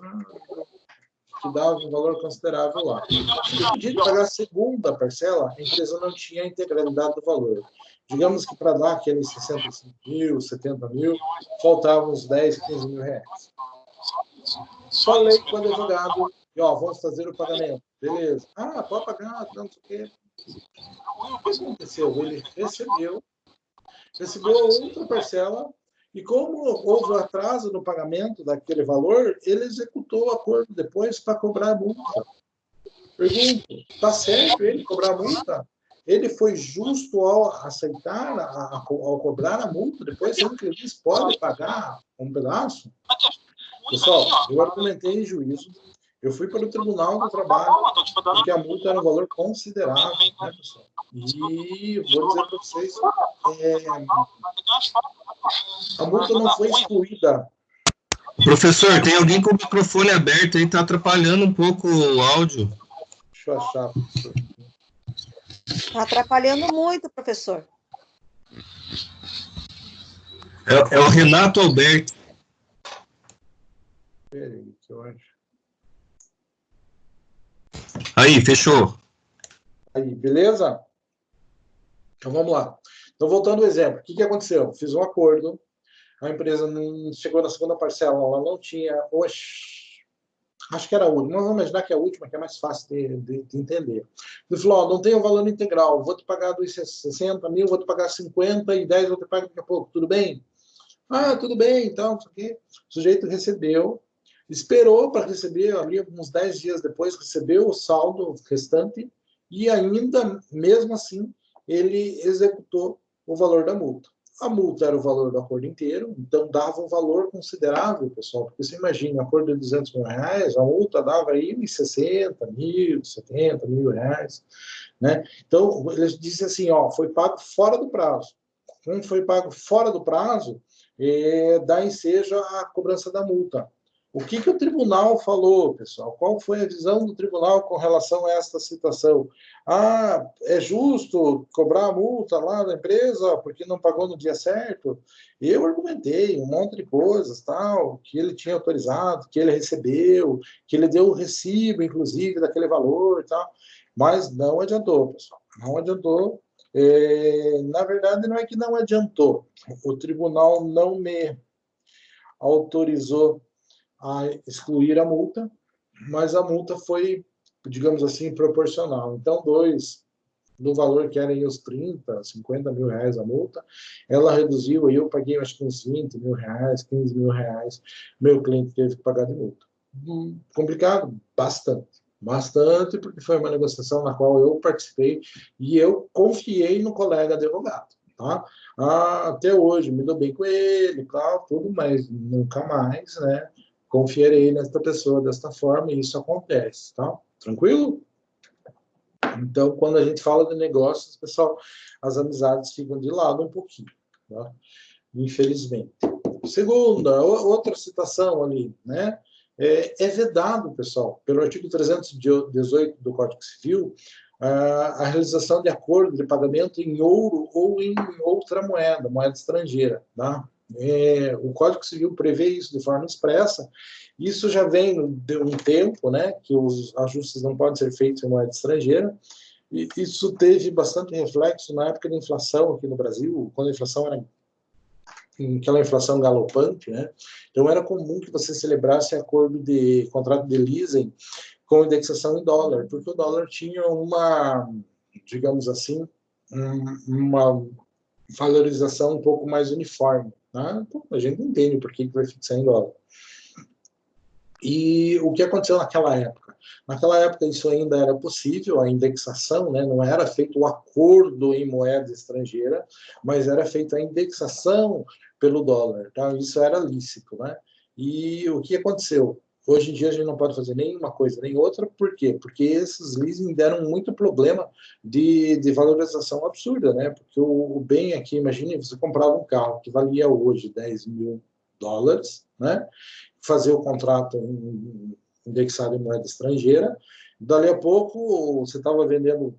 que dava um valor considerável lá. No dia de pagar a segunda parcela, a empresa não tinha a integralidade do valor. Digamos que para dar aqueles 65 mil, 70 mil, faltavam uns 10, 15 mil reais. Falei com o advogado, e, ó, vamos fazer o pagamento. Beleza. Ah, pode pagar, não sei o quê. O que aconteceu? Ele recebeu outra parcela, e como houve um atraso no pagamento daquele valor, ele executou o acordo depois para cobrar a multa. Pergunto, está certo ele cobrar a multa? Ele foi justo ao aceitar, ao cobrar a multa, depois sendo que ele diz pode pagar um pedaço? Pessoal, eu argumentei em juízo, eu fui para o Tribunal do Trabalho, porque a multa era um valor considerável, né, pessoal? E vou dizer para vocês, a multa não foi excluída. Professor, tem alguém com o microfone aberto aí, está atrapalhando um pouco o áudio. Deixa eu achar, professor. Está atrapalhando muito, professor. É o Renato Alberto. Peraí, que eu acho. Aí, fechou. Aí, beleza? Então, vamos lá. Então, voltando ao exemplo, o que aconteceu? Fiz um acordo, a empresa não chegou na segunda parcela, ela não tinha... acho que era a última, vamos imaginar que é a última, que é mais fácil de entender. Ele falou, ó, não tem o valor integral, vou te pagar dos 60 mil, vou te pagar 50 e 10 vou te pagar daqui a pouco, tudo bem? Ah, tudo bem, então, isso aqui. O sujeito recebeu, esperou para receber, ali uns 10 dias depois, recebeu o saldo restante e ainda, mesmo assim, ele executou o valor da multa. A multa era o valor do acordo inteiro, então dava um valor considerável, pessoal, porque você imagina, um acordo de 200 mil reais, a multa dava aí uns 60 mil, 70 mil reais, né? Então, eles dizem assim, ó, foi pago fora do prazo. Como foi pago fora do prazo, dá ensejo à cobrança da multa. O que o tribunal falou, pessoal? Qual foi a visão do tribunal com relação a esta situação? Ah, é justo cobrar a multa lá da empresa porque não pagou no dia certo? Eu argumentei um monte de coisas, tal, que ele tinha autorizado, que ele recebeu, que ele deu o recibo, inclusive, daquele valor e tal, mas não adiantou, pessoal. Não adiantou. Na verdade, não é que não adiantou. O tribunal não me autorizou a excluir a multa, mas a multa foi, digamos assim, proporcional. Então, do valor que eram os 30, 50 mil reais a multa, ela reduziu, e eu paguei acho que uns 20 mil reais, 15 mil reais, meu cliente teve que pagar de multa. Complicado? Bastante, porque foi uma negociação na qual eu participei e eu confiei no colega advogado, tá? Até hoje, me dou bem com ele, claro, tudo, mas nunca mais, né? Confiarei nesta pessoa desta forma e isso acontece, tá? Tranquilo? Então, quando a gente fala de negócios, pessoal, as amizades ficam de lado um pouquinho, tá? Infelizmente. Segunda, outra citação ali, né? É vedado, pessoal, pelo artigo 318 do Código Civil, a realização de acordo de pagamento em ouro ou em outra moeda estrangeira, tá? O Código Civil prevê isso de forma expressa. Isso já vem de um tempo, né, que os ajustes não podem ser feitos em moeda estrangeira, e isso teve bastante reflexo na época da inflação aqui no Brasil, quando a inflação era aquela inflação galopante, né? Então era comum que você celebrasse acordo de contrato de leasing com indexação em dólar, porque o dólar tinha uma, digamos assim, uma valorização um pouco mais uniforme, né? Então, a gente entende por que vai fixar em dólar. E o que aconteceu naquela época? Naquela época isso ainda era possível, a indexação, né? Não era feito o acordo em moeda estrangeira, mas era feita a indexação pelo dólar, tá? Isso era lícito, né? E o que aconteceu? Hoje em dia a gente não pode fazer nenhuma coisa nem outra, por quê? Porque esses leasing deram muito problema de valorização absurda, né? Porque o bem aqui, imagine, você comprava um carro que valia hoje 10 mil dólares, né? Fazer o contrato indexado em moeda estrangeira, dali a pouco você estava devendo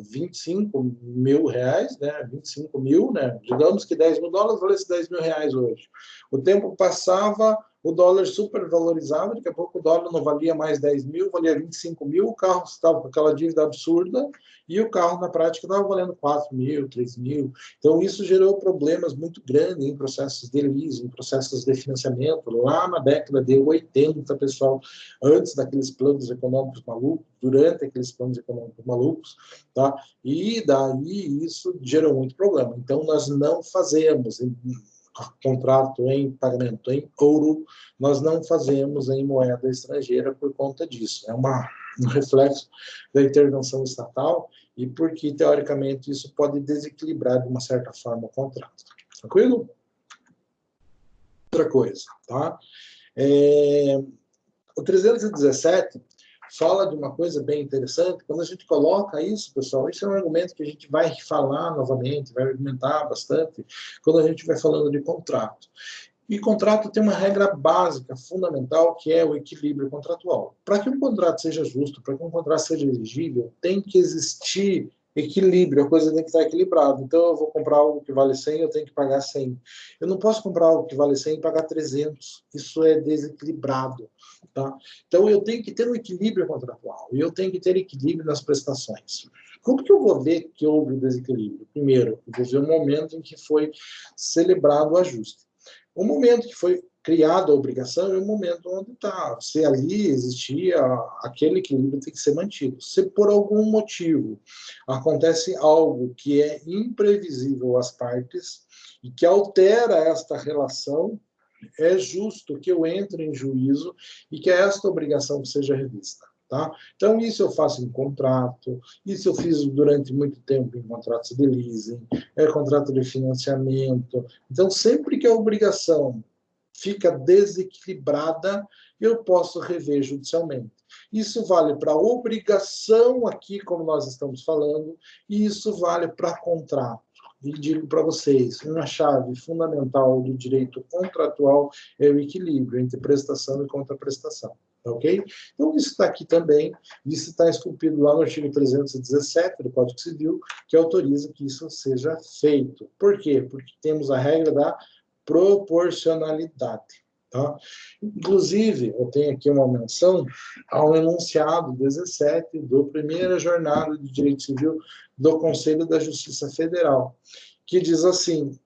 25 mil reais, né? 25 mil, né? Digamos que 10 mil dólares valesse 10 mil reais hoje. O tempo passava, o dólar super valorizado, daqui a pouco o dólar não valia mais 10 mil, valia 25 mil, o carro estava com aquela dívida absurda, e o carro, na prática, estava valendo 4 mil, 3 mil. Então, isso gerou problemas muito grandes em processos de leasing, em processos de financiamento, lá na década de 80, pessoal, antes daqueles planos econômicos malucos, durante aqueles planos econômicos malucos, tá? E daí isso gerou muito problema. Então, nós não fazemos contrato em pagamento em ouro, nós não fazemos em moeda estrangeira por conta disso. É um reflexo da intervenção estatal e porque, teoricamente, isso pode desequilibrar, de uma certa forma, o contrato. Tranquilo? Outra coisa, tá? O 317 fala de uma coisa bem interessante. Quando a gente coloca isso, pessoal, isso é um argumento que a gente vai falar novamente, vai argumentar bastante, quando a gente vai falando de contrato. E contrato tem uma regra básica, fundamental, que é o equilíbrio contratual. Para que um contrato seja justo, para que um contrato seja elegível, tem que existir equilíbrio, a coisa tem que estar equilibrada. Então, eu vou comprar algo que vale 100, eu tenho que pagar 100. Eu não posso comprar algo que vale 100 e pagar 300. Isso é desequilibrado. Tá? Então, eu tenho que ter um equilíbrio contratual e eu tenho que ter equilíbrio nas prestações. Como que eu vou ver que houve o desequilíbrio? Primeiro, eu vou ver o momento em que foi celebrado o ajuste. O momento que foi criada a obrigação é o momento onde está. Se ali existia, aquele equilíbrio tem que ser mantido. Se por algum motivo acontece algo que é imprevisível às partes e que altera esta relação, é justo que eu entre em juízo e que esta obrigação seja revista. Tá? Então, isso eu faço em contrato, isso eu fiz durante muito tempo em contratos de leasing, contrato de financiamento. Então, sempre que a obrigação fica desequilibrada, eu posso rever judicialmente. Isso vale para obrigação aqui, como nós estamos falando, e isso vale para contrato. E digo para vocês, uma chave fundamental do direito contratual é o equilíbrio entre prestação e contraprestação. Ok? Então, isso está aqui também, isso está esculpido lá no artigo 317 do Código Civil, que autoriza que isso seja feito. Por quê? Porque temos a regra da proporcionalidade. Tá? Inclusive, eu tenho aqui uma menção ao enunciado 17 da primeira jornada de Direito Civil do Conselho da Justiça Federal, que diz assim,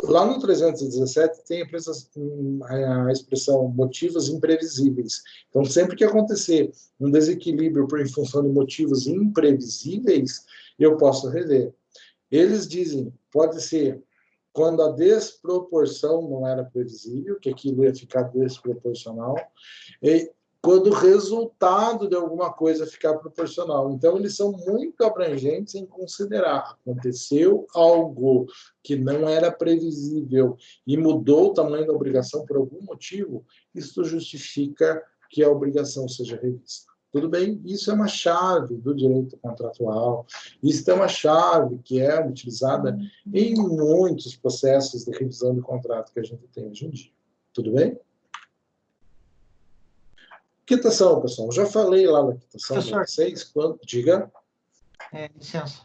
lá no 317 tem a expressão motivos imprevisíveis. Então, sempre que acontecer um desequilíbrio em função de motivos imprevisíveis, eu posso rever. Eles dizem, pode ser quando a desproporção não era previsível, que aquilo ia ficar desproporcional, e quando o resultado de alguma coisa ficar proporcional. Então, eles são muito abrangentes em considerar. Aconteceu algo que não era previsível e mudou o tamanho da obrigação por algum motivo, isso justifica que a obrigação seja revista. Tudo bem? Isso é uma chave do direito contratual, isso é uma chave que é utilizada em muitos processos de revisão de contrato que a gente tem hoje em dia. Tudo bem? Quitação, pessoal. Já falei lá da quitação para vocês. Quando... Diga. Licença.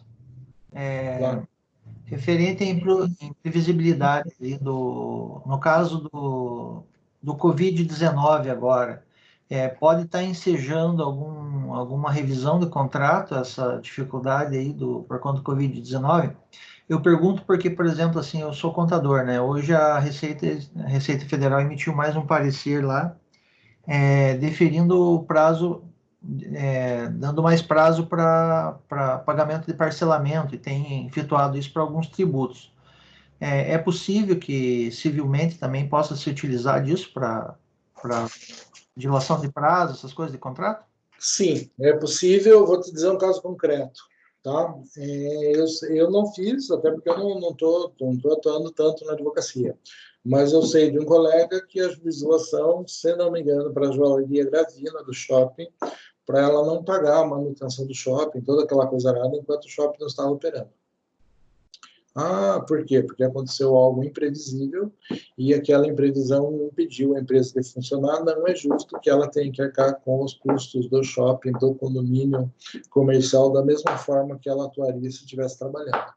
Claro. Referente à imprevisibilidade, no caso do Covid-19 agora, pode estar ensejando alguma revisão do contrato, essa dificuldade aí por conta do Covid-19? Eu pergunto porque, por exemplo, assim, eu sou contador, né? Hoje a Receita Federal emitiu mais um parecer lá, deferindo o prazo, dando mais prazo para pagamento de parcelamento, e tem efetuado isso para alguns tributos. É possível que civilmente também possa se utilizar disso para dilação de prazo, essas coisas de contrato? Sim, é possível. Vou te dizer um caso concreto. Tá? Eu não fiz, até porque eu não estou atuando tanto na advocacia, mas eu sei de um colega que a juização, se não me engano, para a joalheria Gravina do shopping, para ela não pagar a manutenção do shopping, toda aquela coisa arada, enquanto o shopping não estava operando. Por quê? Porque aconteceu algo imprevisível e aquela imprevisão impediu a empresa de funcionar. Não é justo que ela tenha que arcar com os custos do shopping, do condomínio comercial, da mesma forma que ela atuaria se estivesse trabalhando.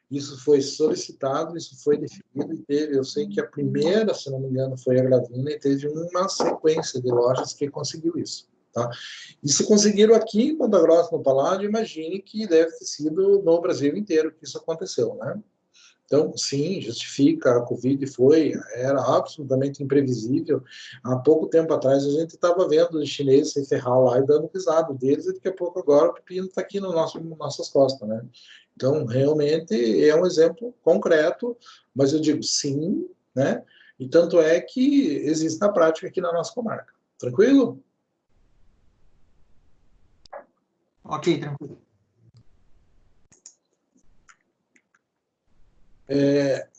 isso foi solicitado, isso foi definido e teve, eu sei que a primeira, se não me engano, foi a Gravina e teve uma sequência de lojas que conseguiu isso, tá? E se conseguiram aqui em Ponta Grossa, no Paládio, imagine que deve ter sido no Brasil inteiro que isso aconteceu, né? Então, sim, justifica, a Covid era absolutamente imprevisível. Há pouco tempo atrás, a gente estava vendo os chineses se ferrar lá e dando risada deles, e daqui a pouco agora o pepino está aqui no nossas costas, né? Então, realmente, é um exemplo concreto, mas eu digo sim, né? E tanto é que existe na prática aqui na nossa comarca. Tranquilo? Ok, tranquilo.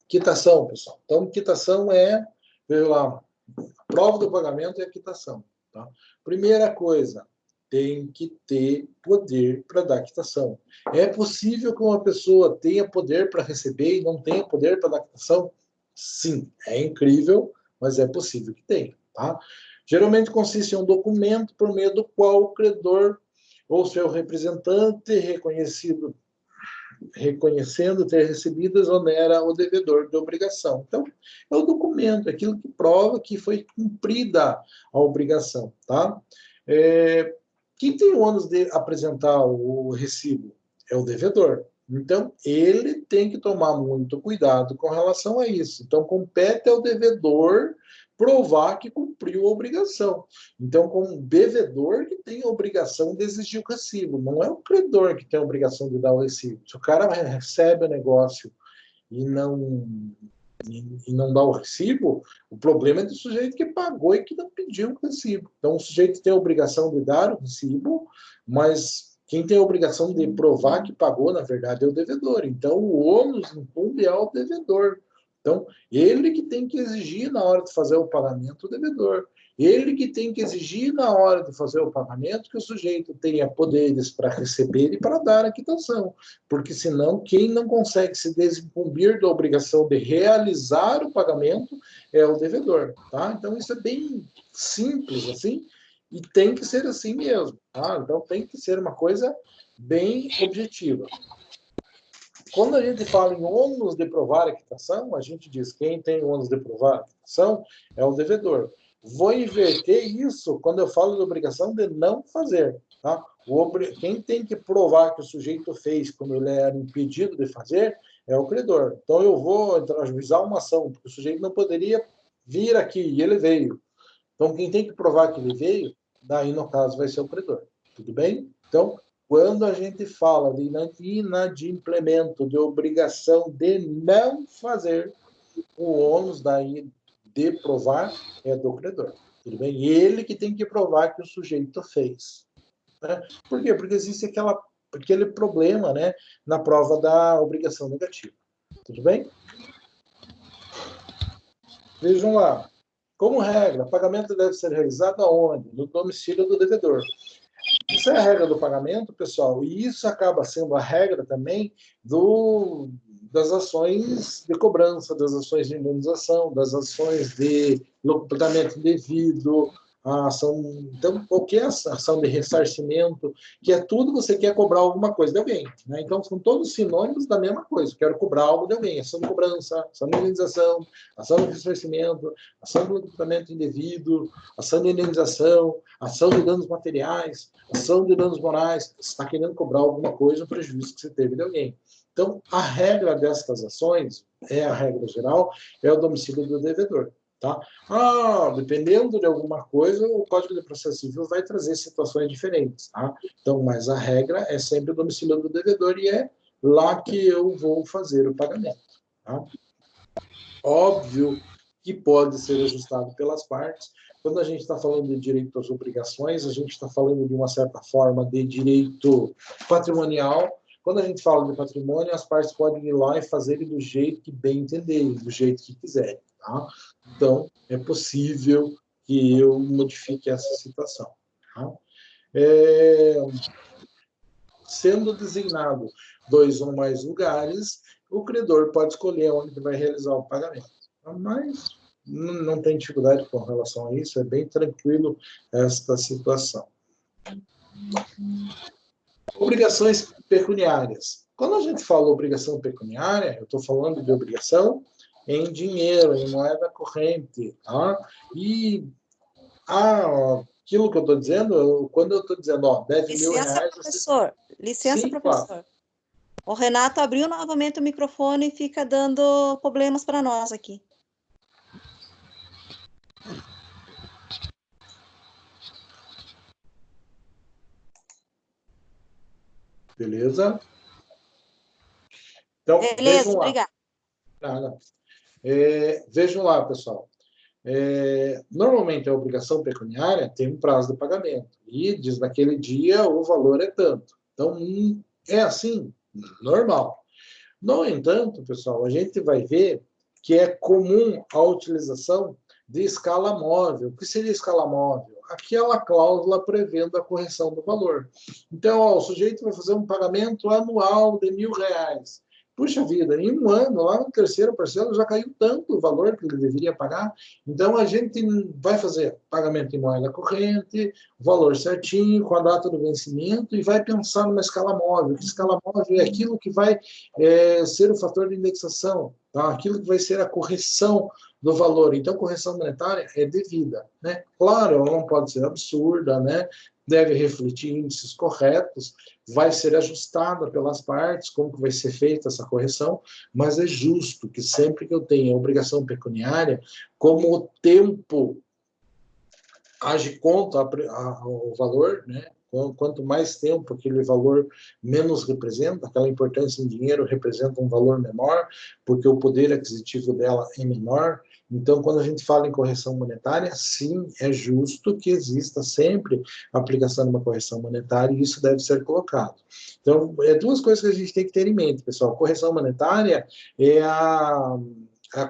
Quitação, pessoal. Então, quitação veja lá, prova do pagamento é a quitação. Tá? Primeira coisa, tem que ter poder para dar quitação. É possível que uma pessoa tenha poder para receber e não tenha poder para dar quitação? Sim, é incrível, mas é possível que tenha. Tá? Geralmente consiste em um documento por meio do qual o credor ou seu representante reconhecendo ter recebido, exonera o devedor de obrigação. Então, é o documento, aquilo que prova que foi cumprida a obrigação, tá? Quem tem o ônus de apresentar o recibo é o devedor. Então, ele tem que tomar muito cuidado com relação a isso. Então, compete ao devedor provar que cumpriu a obrigação. Então, como devedor que tem a obrigação de exigir o recibo, não é o credor que tem a obrigação de dar o recibo. Se o cara recebe o negócio e não dá o recibo, o problema é do sujeito que pagou e que não pediu o recibo. Então, o sujeito tem a obrigação de dar o recibo, mas quem tem a obrigação de provar que pagou, na verdade, é o devedor. Então, o ônus incumbe ao devedor. Então, ele que tem que exigir na hora de fazer o pagamento o devedor. Ele que tem que exigir na hora de fazer o pagamento que o sujeito tenha poderes para receber e para dar a quitação. Porque senão, quem não consegue se desincumbir da obrigação de realizar o pagamento é o devedor. Tá? Então, isso é bem simples assim, e tem que ser assim mesmo. Tá? Então, tem que ser uma coisa bem objetiva. Quando a gente fala em ônus de provar a quitação, a gente diz que quem tem ônus de provar a quitação é o devedor. Vou inverter isso quando eu falo de obrigação de não fazer. Tá? Quem tem que provar que o sujeito fez quando ele era impedido de fazer é o credor. Então, eu vou ajuizar uma ação, porque o sujeito não poderia vir aqui, e ele veio. Então, quem tem que provar que ele veio, daí, no caso, vai ser o credor. Tudo bem? Então, quando a gente fala de inadimplemento, de obrigação de não fazer, o ônus daí de provar é do credor. Tudo bem? E ele que tem que provar que o sujeito fez. Né? Por quê? Porque existe aquele problema, né, na prova da obrigação negativa. Tudo bem? Vejam lá. Como regra, o pagamento deve ser realizado aonde? No domicílio do devedor. Isso é a regra do pagamento, pessoal, e isso acaba sendo a regra também das ações de cobrança, das ações de indenização, das ações de locutamento indevido, a ação, então, qualquer ação de ressarcimento, que é tudo você quer cobrar alguma coisa de alguém. Né? Então, são todos sinônimos da mesma coisa. Quero cobrar algo de alguém. Ação de cobrança, ação de indenização, ação de ressarcimento, ação de locutamento indevido, ação de indenização, ação de danos materiais, ação de danos morais. Você está querendo cobrar alguma coisa, o prejuízo que você teve de alguém. Então, a regra destas ações, a regra geral, é o domicílio do devedor. Tá? Dependendo de alguma coisa, o Código de Processo Civil vai trazer situações diferentes. Tá? Então, mas a regra é sempre o domicílio do devedor e é lá que eu vou fazer o pagamento. Tá? Óbvio que pode ser ajustado pelas partes. Quando a gente está falando de direito às obrigações, a gente está falando de uma certa forma de direito patrimonial. Quando a gente fala de patrimônio, as partes podem ir lá e fazer do jeito que bem entenderem, do jeito que quiserem. Tá? Então, é possível que eu modifique essa situação. Tá? Sendo designado 2 ou mais lugares, o credor pode escolher onde vai realizar o pagamento. Mas não tem dificuldade com relação a isso, é bem tranquilo esta situação. Obrigações pecuniárias. Quando a gente fala obrigação pecuniária, eu estou falando de obrigação em dinheiro, em moeda corrente, tá? E aquilo que eu estou dizendo, quando eu estou dizendo, ó, deve Licença, R$1.000... professor. Licença, Sim, professor. claro. O Renato abriu novamente o microfone e fica dando problemas para nós aqui. Beleza? Então, Beleza, vejam lá. obrigada. Nada. Vejam lá, pessoal. Normalmente, a obrigação pecuniária tem um prazo de pagamento. E diz, naquele dia, o valor é tanto. Então, é assim, normal. No entanto, pessoal, a gente vai ver que é comum a utilização de escala móvel. O que seria escala móvel? Aquela cláusula prevendo a correção do valor. Então, ó, o sujeito vai fazer um pagamento anual de R$1.000. Puxa vida, em um ano, lá no terceiro parcela, já caiu tanto o valor que ele deveria pagar. Então, a gente vai fazer pagamento em moeda corrente, valor certinho, com a data do vencimento, e vai pensar numa escala móvel. Que escala móvel é aquilo que vai ser o fator de indexação, tá? Aquilo que vai ser a correção do valor. Então, correção monetária é devida, né? Claro, ela não pode ser absurda, né? Deve refletir índices corretos, vai ser ajustada pelas partes, como que vai ser feita essa correção, mas é justo que sempre que eu tenha obrigação pecuniária, como o tempo age contra o valor, né? Quanto mais tempo aquele valor menos representa, aquela importância em dinheiro representa um valor menor, porque o poder aquisitivo dela é menor. Então, quando a gente fala em correção monetária, sim, é justo que exista sempre a aplicação de uma correção monetária e isso deve ser colocado. Então, duas coisas que a gente tem que ter em mente, pessoal. Correção monetária é a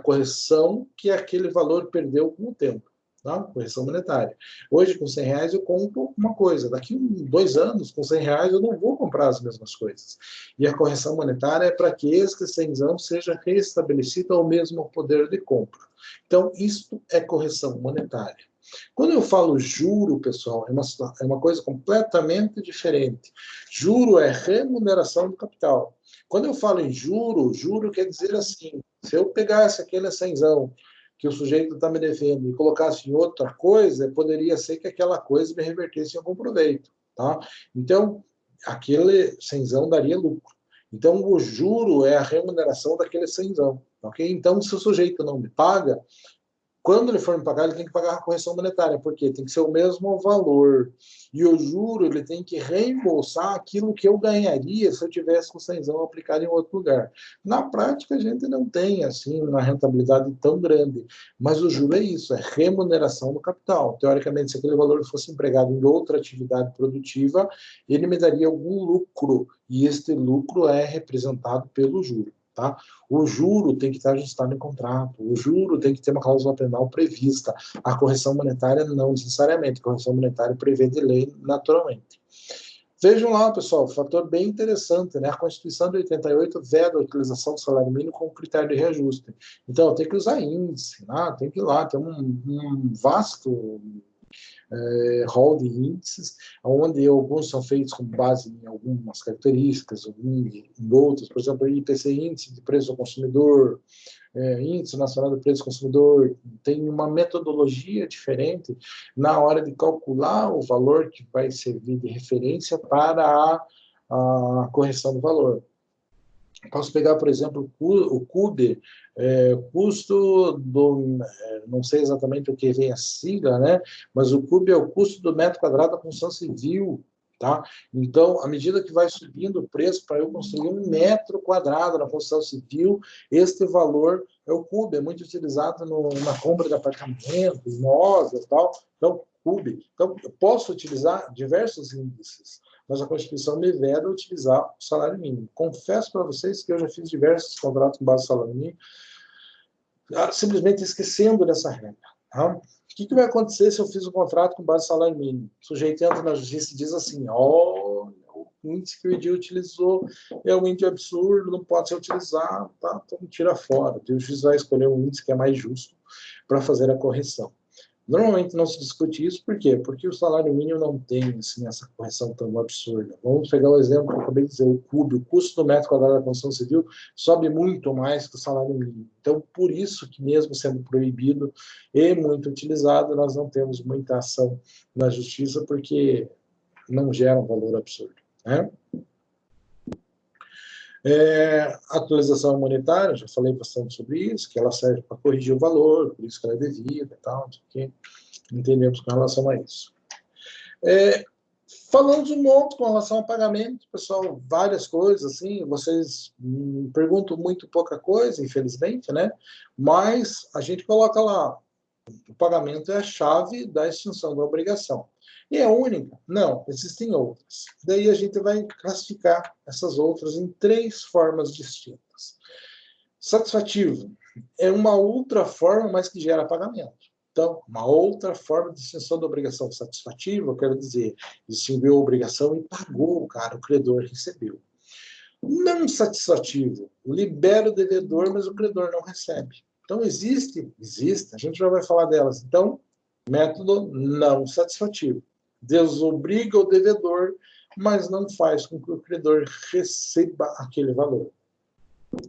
correção que aquele valor perdeu com o tempo. Tá? Correção monetária. Hoje, com R$100, eu compro uma coisa. Daqui a 2 anos, com R$100, eu não vou comprar as mesmas coisas. E a correção monetária é para que esse R$100 seja restabelecido ao mesmo poder de compra. Então, isto é correção monetária. Quando eu falo juro, pessoal, é uma coisa completamente diferente. Juro é remuneração do capital. Quando eu falo em juro, juro quer dizer assim, se eu pegasse aquele R$100 que o sujeito está me devendo e colocasse em outra coisa, poderia ser que aquela coisa me revertesse em algum proveito, tá? Então, aquele R$100 daria lucro. Então, o juro é a remuneração daquele R$100, ok? Então, se o sujeito não me paga, quando ele for me pagar, ele tem que pagar a correção monetária, porque tem que ser o mesmo valor. E o juro, ele tem que reembolsar aquilo que eu ganharia se eu tivesse com o R$100 aplicado em outro lugar. Na prática, a gente não tem, assim, uma rentabilidade tão grande. Mas o juro é isso, é remuneração do capital. Teoricamente, se aquele valor fosse empregado em outra atividade produtiva, ele me daria algum lucro. E este lucro é representado pelo juro. Tá? O juro tem que estar ajustado em contrato, o juro tem que ter uma cláusula penal prevista. A correção monetária não necessariamente, a correção monetária prevê de lei naturalmente. Vejam lá, pessoal, fator bem interessante, né? A Constituição de 88 veda a utilização do salário mínimo como critério de reajuste. Então, tem que usar índice, né? Tem que ir lá, tem um vasto rol de índices, onde alguns são feitos com base em algumas características, em outros, por exemplo, o IPC, Índice de Preço ao Consumidor, Índice Nacional de Preço ao Consumidor, tem uma metodologia diferente na hora de calcular o valor que vai servir de referência para a correção do valor. Posso pegar, por exemplo, o CUDE, custo do... não sei exatamente o que vem a sigla, né? Mas o CUDE é o custo do metro quadrado da construção civil, tá? Então, à medida que vai subindo o preço para eu construir 1 metro quadrado na construção civil, este valor é o CUDE, é muito utilizado na compra de apartamento, imóvel e tal. Então, CUDE. Então, eu posso utilizar diversos índices, mas a Constituição me veda utilizar o salário mínimo. Confesso para vocês que eu já fiz diversos contratos com base no salário mínimo, simplesmente esquecendo dessa regra. Tá? O que vai acontecer se eu fiz um contrato com base no salário mínimo? O sujeito entra na justiça e diz assim, o índice que o Edil utilizou é um índice absurdo, não pode ser utilizado, tá? Então tira fora. O juiz vai escolher um índice que é mais justo para fazer a correção. Normalmente não se discute isso, por quê? Porque o salário mínimo não tem assim, essa correção tão absurda. Vamos pegar o exemplo que eu acabei de dizer, o custo do metro quadrado da construção civil sobe muito mais que o salário mínimo. Então, por isso que mesmo sendo proibido e muito utilizado, nós não temos muita ação na justiça, porque não gera um valor absurdo, né? Atualização monetária, já falei bastante sobre isso, que ela serve para corrigir o valor, por isso que ela é devida e tal, que entendemos com relação a isso. Falando de um monte com relação ao pagamento, pessoal, várias coisas, assim, vocês perguntam muito pouca coisa, infelizmente, né? Mas a gente coloca lá, o pagamento é a chave da extinção da obrigação. E é única? Não, existem outras. Daí a gente vai classificar essas outras em 3 formas distintas. Satisfativo é uma outra forma, mas que gera pagamento. Então, uma outra forma de extinção da obrigação satisfativa, eu quero dizer, extinguiu a obrigação e pagou, cara, o credor recebeu. Não satisfativo, libera o devedor, mas o credor não recebe. Então, existe, a gente já vai falar delas. Então, método não satisfativo. Desobriga o devedor, mas não faz com que o credor receba aquele valor.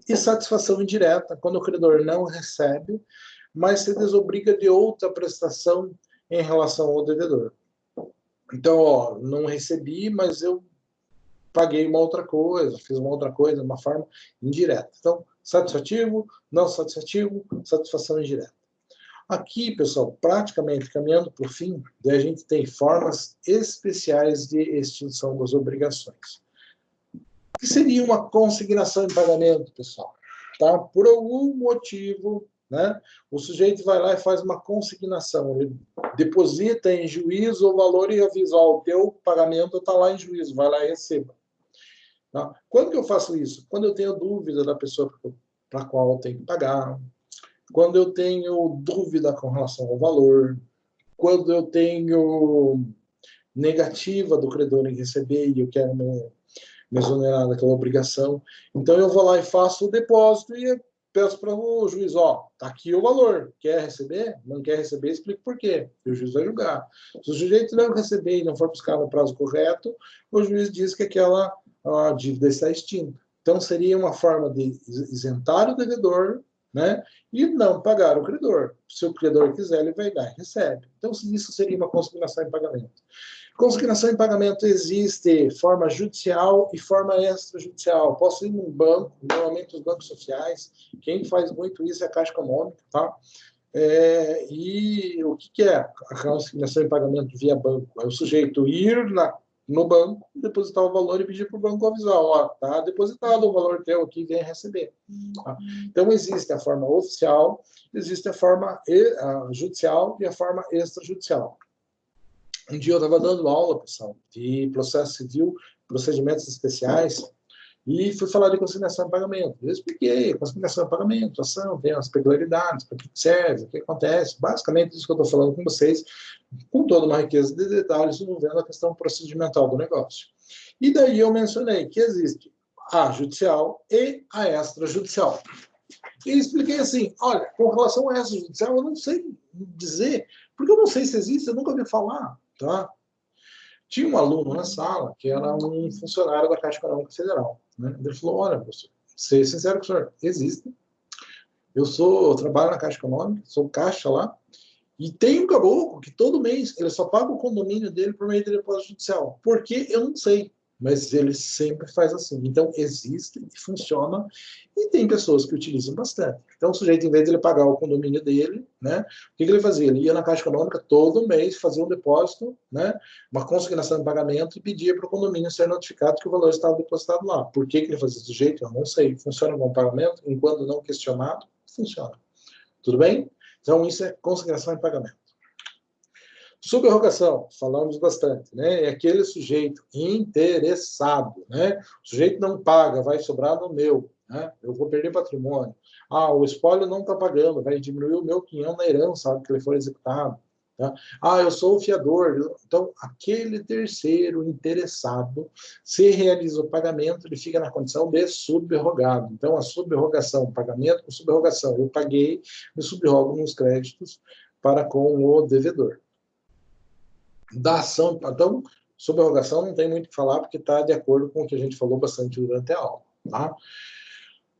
E satisfação indireta, quando o credor não recebe, mas se desobriga de outra prestação em relação ao devedor. Então, não recebi, mas eu paguei uma outra coisa, fiz uma outra coisa de uma forma indireta. Então, satisfativo, não satisfativo, satisfação indireta. Aqui, pessoal, praticamente caminhando para o fim, a gente tem formas especiais de extinção das obrigações. O que seria uma consignação em pagamento, pessoal? Tá? Por algum motivo, né, o sujeito vai lá e faz uma consignação, ele deposita em juízo o valor e avisa, o teu pagamento está lá em juízo, vai lá e receba. Tá? Quando que eu faço isso? Quando eu tenho dúvida da pessoa para a qual eu tenho que pagar, quando eu tenho dúvida com relação ao valor, quando eu tenho negativa do credor em receber e eu quero me exonerar daquela obrigação. Então, eu vou lá e faço o depósito e peço para o juiz, tá aqui o valor, quer receber? Não quer receber, explico por quê. E o juiz vai julgar. Se o sujeito não receber e não for buscar no prazo correto, o juiz diz que aquela dívida está extinta. Então, seria uma forma de isentar o devedor, né, e não pagar o credor. Se o credor quiser, ele vai lá e recebe. Então, isso seria uma consignação em pagamento. Consignação em pagamento existe forma judicial e forma extrajudicial. Posso ir num banco, normalmente os bancos sociais, quem faz muito isso é a Caixa Econômica, tá? E o que é a consignação em pagamento via banco? É o sujeito ir no banco, depositar o valor e pedir para o banco avisar, tá depositado o valor teu aqui, vem receber. Tá? Então, existe a forma oficial, existe a forma judicial e a forma extrajudicial. Um dia eu estava dando aula, pessoal, de processo civil, procedimentos especiais, e fui falar de consignação em pagamento. Eu expliquei, consignação em pagamento, ação, tem as peculiaridades, para que serve, o que acontece, basicamente isso que eu estou falando com vocês, com toda uma riqueza de detalhes envolvendo a questão procedimental do negócio. E daí eu mencionei que existe a judicial e a extrajudicial. E expliquei assim, olha, com relação a extrajudicial, eu não sei dizer, porque eu não sei se existe, eu nunca ouvi falar. Tá? Tinha um aluno na sala que era um funcionário da Caixa Econômica Federal. Né? Ele falou, olha, professor, ser sincero com o senhor, existe. Eu trabalho na Caixa Econômica, sou caixa lá, e tem um caboclo que todo mês ele só paga o condomínio dele por meio de depósito judicial. Por quê? Eu não sei. Mas ele sempre faz assim. Então, existe e funciona. E tem pessoas que utilizam bastante. Então, o sujeito, em vez de ele pagar o condomínio dele, né, o que ele fazia? Ele ia na Caixa Econômica todo mês, fazia um depósito, né, uma consignação de pagamento e pedia para o condomínio ser notificado que o valor estava depositado lá. Por que ele fazia desse jeito? Eu não sei. Funciona como pagamento? Enquanto não questionado, funciona. Tudo bem? Então, isso é consignação em pagamento. Subrogação, falamos bastante, né? É aquele sujeito interessado, né? O sujeito não paga, vai sobrar no meu, né? Eu vou perder patrimônio. O espólio não está pagando, vai diminuir o meu quinhão na herança, sabe, que ele for executado. Tá? Eu sou o fiador. Então, aquele terceiro interessado, se realiza o pagamento, ele fica na condição de subrogado. Então, a subrogação, pagamento com subrogação. Eu paguei, me subrogo nos créditos, para com o devedor. Da ação, então, subrogação não tem muito o que falar, porque está de acordo com o que a gente falou bastante durante a aula. Tá?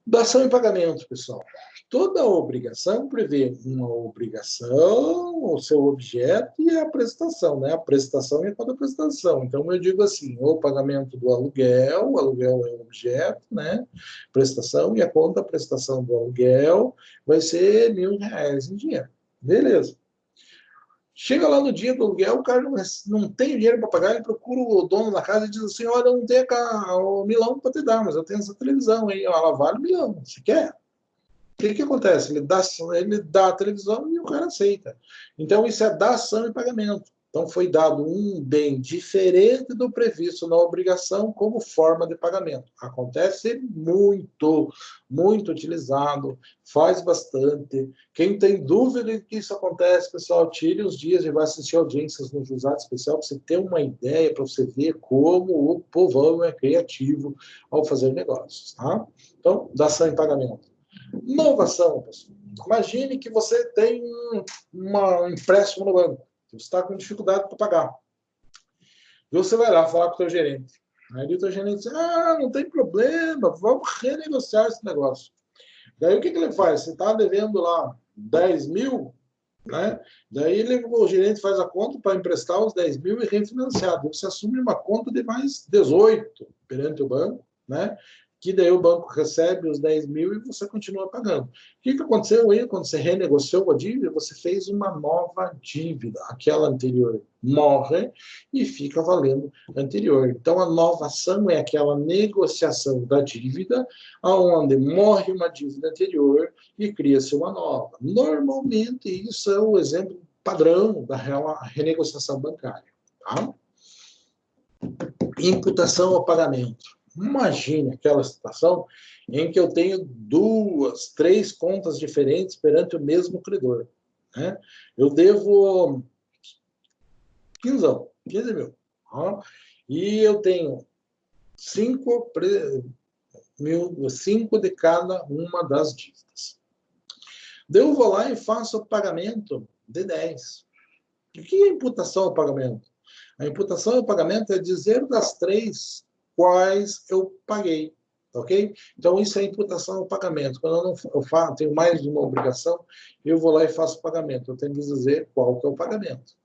Dação e pagamento, pessoal. Toda obrigação prevê uma obrigação, o seu objeto e a prestação, né? A prestação e a contraprestação. Então, eu digo assim, o pagamento do aluguel, o aluguel é o objeto, né? Prestação e a contraprestação do aluguel vai ser R$1.000 em dinheiro. Beleza. Chega lá no dia do aluguel, o cara não tem dinheiro para pagar, ele procura o dono da casa e diz assim, olha, eu não tenho o milão para te dar, mas eu tenho essa televisão aí, ela vale milão, você quer? O que acontece? Ele dá a televisão e o cara aceita. Então, isso é dação e pagamento. Então, foi dado um bem diferente do previsto na obrigação como forma de pagamento. Acontece muito, muito utilizado, faz bastante. Quem tem dúvida de que isso acontece, pessoal, tire os dias e vai assistir audiências no Juizado Especial para você ter uma ideia, para você ver como o povão é criativo ao fazer negócios. Tá? Então, dação e pagamento. Inovação, pessoal. Imagine que você tem um empréstimo no banco. Você está com dificuldade para pagar. E você vai lá falar com o teu gerente. Aí o teu gerente diz, não tem problema, vamos renegociar esse negócio. Daí o que ele faz? Você está devendo lá 10 mil, né? Daí o gerente faz a conta para emprestar os 10 mil e refinanciar. Daí você assume uma conta de mais 18 perante o banco, né? Que daí o banco recebe os 10 mil e você continua pagando. O que aconteceu aí? Quando você renegociou a dívida, você fez uma nova dívida. Aquela anterior morre e fica valendo a anterior. Então, a novação é aquela negociação da dívida, onde morre uma dívida anterior e cria-se uma nova. Normalmente, isso é o exemplo padrão da renegociação bancária. Tá? Imputação ao pagamento. Imagine aquela situação em que eu tenho 2, 3 contas diferentes perante o mesmo credor. Né? Eu devo 15 mil. E eu tenho 5 de cada uma das dívidas. Daí eu vou lá e faço o pagamento de 10. O que é imputação ao pagamento? A imputação ao pagamento é dizer das 3 quais eu paguei, ok? Então, isso é imputação ao pagamento. Quando eu tenho mais de uma obrigação, eu vou lá e faço o pagamento. Eu tenho que dizer qual que é o pagamento.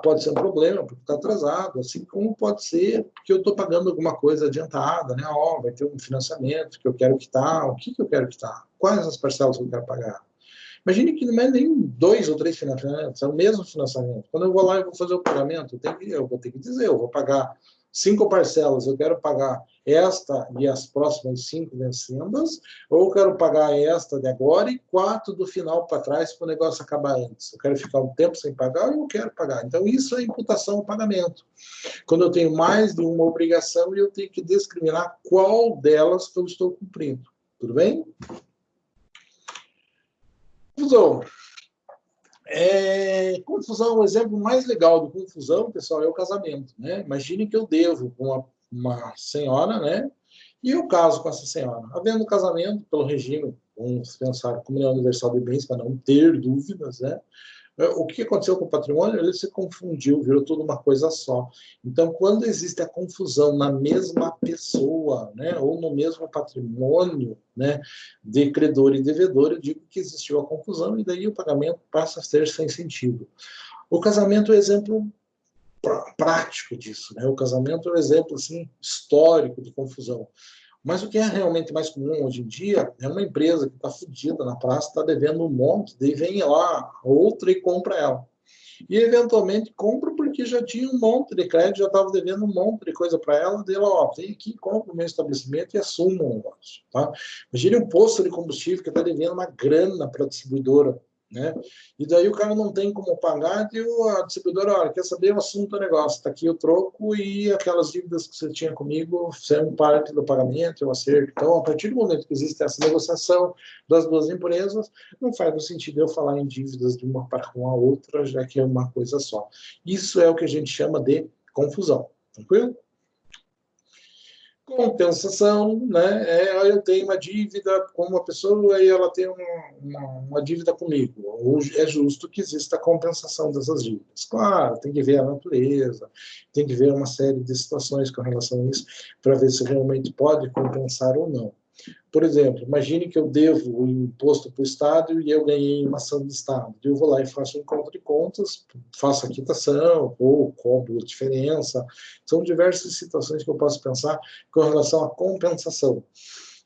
Pode ser um problema, porque está atrasado, assim como pode ser porque eu estou pagando alguma coisa adiantada, né? Vai ter um financiamento que eu quero quitar, o que eu quero quitar? Quais as parcelas que eu quero pagar? Imagine que não é nem 2 ou 3 financiamentos, é o mesmo financiamento. Quando eu vou lá e vou fazer o pagamento, eu vou ter que dizer, eu vou pagar 5 parcelas, eu quero pagar esta e as próximas 5 vencendas, ou eu quero pagar esta de agora e 4 do final para trás para o negócio acabar antes. Eu quero ficar um tempo sem pagar ou eu quero pagar. Então, isso é imputação ao pagamento. Quando eu tenho mais de uma obrigação, eu tenho que discriminar qual delas eu estou cumprindo. Tudo bem? Confusão. Confusão, o exemplo mais legal de confusão, pessoal, é o casamento, né? Imagine que eu devo com uma senhora, né? E eu caso com essa senhora. Havendo casamento, pelo regime, vamos pensar, comunhão universal de bens, para não ter dúvidas, né? O que aconteceu com o patrimônio? Ele se confundiu, virou tudo uma coisa só. Então, quando existe a confusão na mesma pessoa, né, ou no mesmo patrimônio, né, de credor e devedor, eu digo que existiu a confusão e daí o pagamento passa a ser sem sentido. O casamento é o exemplo prático disso, né? O casamento é o exemplo assim, histórico de confusão. Mas o que é realmente mais comum hoje em dia é uma empresa que está fodida na praça, está devendo um monte, daí vem lá outra e compra ela. E, eventualmente, compra porque já tinha um monte de crédito, já estava devendo um monte de coisa para ela, daí ela, vem aqui, compra o meu estabelecimento e assuma o negócio. Tá? Imagine um posto de combustível que está devendo uma grana para a distribuidora, né? E daí o cara não tem como pagar e a distribuidora, olha, quer saber, eu assumo o negócio, está aqui o troco e aquelas dívidas que você tinha comigo são parte do pagamento, eu acerto. Então, a partir do momento que existe essa negociação das duas empresas, não faz sentido eu falar em dívidas de uma para com a outra, já que é uma coisa só. Isso é o que a gente chama de confusão, tranquilo? Compensação, né? Eu tenho uma dívida com uma pessoa e ela tem uma dívida comigo. Hoje é justo que exista a compensação dessas dívidas. Claro, tem que ver a natureza, tem que ver uma série de situações com relação a isso, para ver se realmente pode compensar ou não. Por exemplo, imagine que eu devo o imposto para o Estado e eu ganhei uma ação do Estado. Eu vou lá e faço um encontro de contas, faço a quitação ou cobro a diferença. São diversas situações que eu posso pensar com relação à compensação.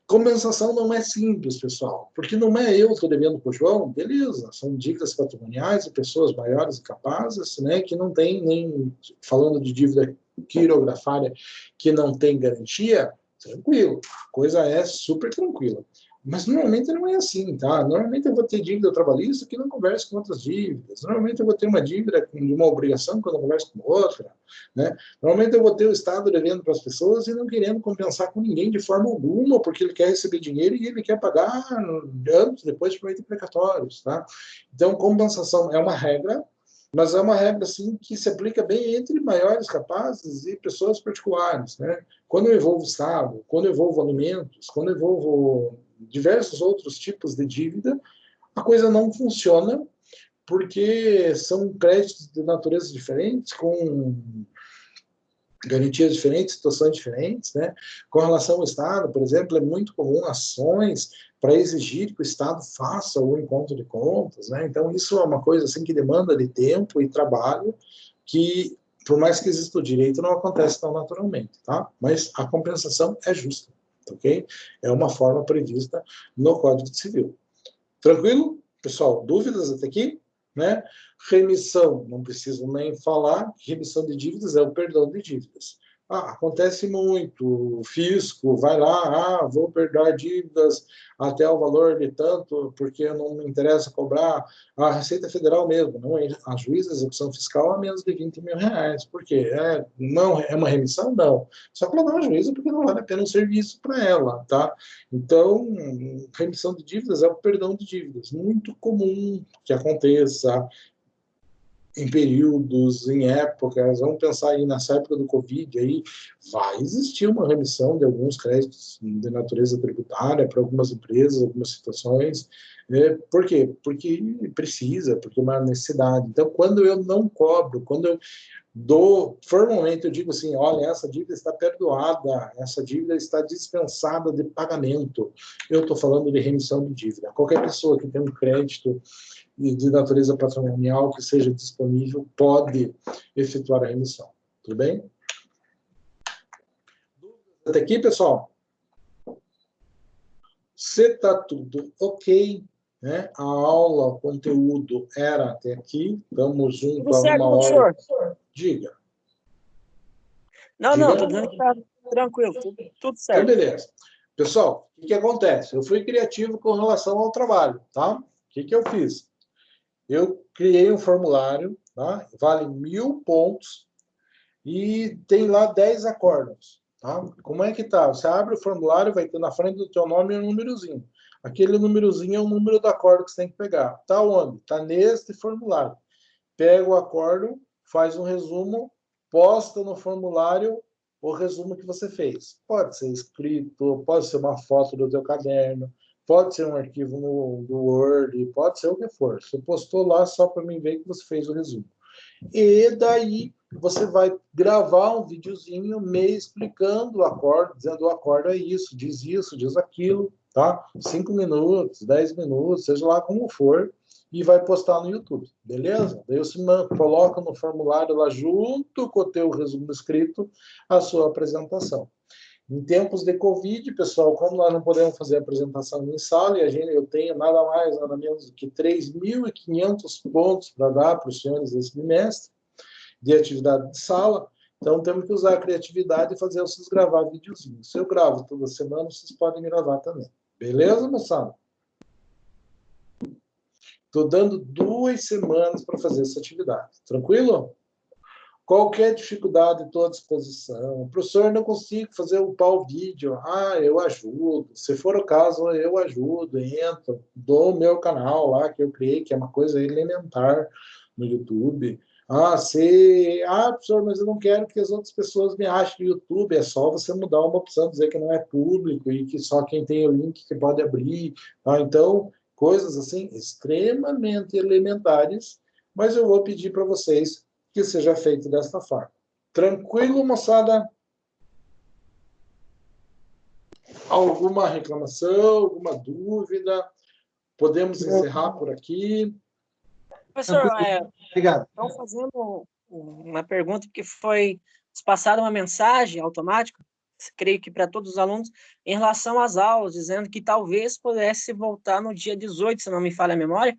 Compensação não é simples, pessoal, porque não é eu que estou devendo para o João, beleza, são dívidas patrimoniais de pessoas maiores e capazes, né, que não tem nem, falando de dívida quirografária, que não tem garantia, tranquilo, a coisa é super tranquila. Mas normalmente não é assim, tá? Normalmente eu vou ter dívida trabalhista que não conversa com outras dívidas. Normalmente eu vou ter uma dívida de uma obrigação que eu não converso com outra, né? Normalmente eu vou ter o Estado devendo para as pessoas e não querendo compensar com ninguém de forma alguma, porque ele quer receber dinheiro e ele quer pagar antes, depois, por meio de precatórios, tá? Então, compensação é uma regra, mas é uma regra assim que se aplica bem entre maiores capazes e pessoas particulares, né? Quando eu envolvo Estado, quando eu envolvo alimentos, quando eu envolvo diversos outros tipos de dívida, a coisa não funciona porque são créditos de natureza diferentes, com garantias diferentes, situações diferentes, né? Com relação ao Estado, por exemplo, é muito comum ações para exigir que o Estado faça o encontro de contas, né? Então, isso é uma coisa assim que demanda de tempo e trabalho que, por mais que exista o direito, não acontece tão naturalmente, tá? Mas a compensação é justa, ok? É uma forma prevista no Código Civil. Tranquilo? Pessoal, dúvidas até aqui? Né? Remissão, não preciso nem falar, remissão de dívidas é o perdão de dívidas. Acontece muito, o fisco vai lá, vou perdoar dívidas até o valor de tanto, porque não me interessa cobrar. A Receita Federal mesmo, não, a juíza de execução fiscal a menos de 20 mil reais. Por quê? Não, é uma remissão? Não. Só para dar uma juíza porque não vale a pena o serviço para ela, tá? Então, remissão de dívidas é o perdão de dívidas. Muito comum que aconteça em períodos, em épocas, vamos pensar aí nessa época do Covid, aí vai existir uma remissão de alguns créditos de natureza tributária para algumas empresas, algumas situações. Por quê? Porque precisa, porque é uma necessidade. Então, quando eu não cobro, quando eu formalmente eu digo assim, olha, essa dívida está perdoada, essa dívida está dispensada de pagamento, eu estou falando de remissão de dívida. Qualquer pessoa que tem um crédito de natureza patrimonial que seja disponível pode efetuar a remissão. Tudo bem? Até aqui, pessoal? Se está tudo ok, né? A aula, o conteúdo era até aqui, estamos junto a uma hora. Diga. Não, estou dizendo que está tranquilo, tudo certo. Então, beleza. Pessoal, o que acontece? Eu fui criativo com relação ao trabalho, tá? O que eu fiz? Eu criei um formulário, tá? Vale 1.000 pontos e tem lá 10 acordos, tá? Como é que tá? Você abre o formulário, vai ter na frente do teu nome um númerozinho. Aquele númerozinho é o número do acordo que você tem que pegar. Tá onde? Tá neste formulário. Pega o acordo, faz um resumo, posta no formulário o resumo que você fez. Pode ser escrito, pode ser uma foto do teu caderno, pode ser um arquivo no Word, pode ser o que for. Você postou lá só para mim ver que você fez o resumo. E daí você vai gravar um videozinho meio explicando o acordo, dizendo o acordo é isso, diz aquilo, tá? 5 minutos, 10 minutos, seja lá como for, e vai postar no YouTube, beleza? Daí você coloca no formulário lá junto com o teu resumo escrito a sua apresentação. Em tempos de Covid, pessoal, como nós não podemos fazer apresentação em sala, e eu tenho nada mais, nada menos do que 3.500 pontos para dar para os senhores esse bimestre de atividade de sala, então temos que usar a criatividade e fazer vocês gravar videozinhos. Se eu gravo toda semana, vocês podem gravar também. Beleza, moçada? Estou dando 2 semanas para fazer essa atividade. Tranquilo? Qualquer dificuldade, estou à disposição. Professor, não consigo fazer upar o vídeo. Eu ajudo. Se for o caso, eu ajudo. Entro, dou o meu canal lá que eu criei, que é uma coisa elementar no YouTube. Professor, mas eu não quero que as outras pessoas me achem no YouTube. É só você mudar uma opção, dizer que não é público e que só quem tem o link que pode abrir. Tá? Então, coisas assim extremamente elementares, mas eu vou pedir para vocês que seja feito desta forma. Tranquilo, moçada? Alguma reclamação, alguma dúvida? Podemos encerrar por aqui. Professor, Obrigado. estão fazendo uma pergunta, porque foi passada uma mensagem automática, creio que para todos os alunos, em relação às aulas, dizendo que talvez pudesse voltar no dia 18, se não me falha a memória,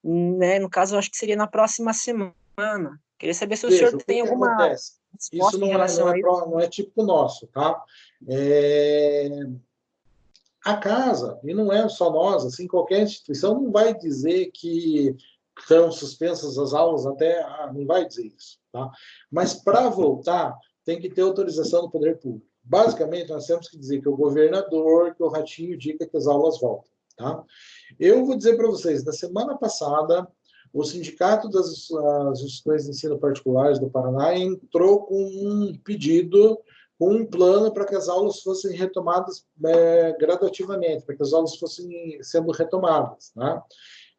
né? No caso, eu acho que seria na próxima semana. Queria saber se o Veja, senhor o que tem que alguma acontece? Isso resposta em relação a isso. não é típico nosso, tá? A casa, e não é só nós, assim, qualquer instituição não vai dizer que estão suspensas as aulas até, não vai dizer isso, tá? Mas para voltar, tem que ter autorização do poder público. Basicamente, nós temos que dizer que o governador, que o Ratinho indica que as aulas voltem, tá? Eu vou dizer para vocês, na semana passada, o Sindicato das Instituições de Ensino Particulares do Paraná entrou com um pedido, com um plano para que as aulas fossem retomadas gradativamente, para que as aulas fossem sendo retomadas, né?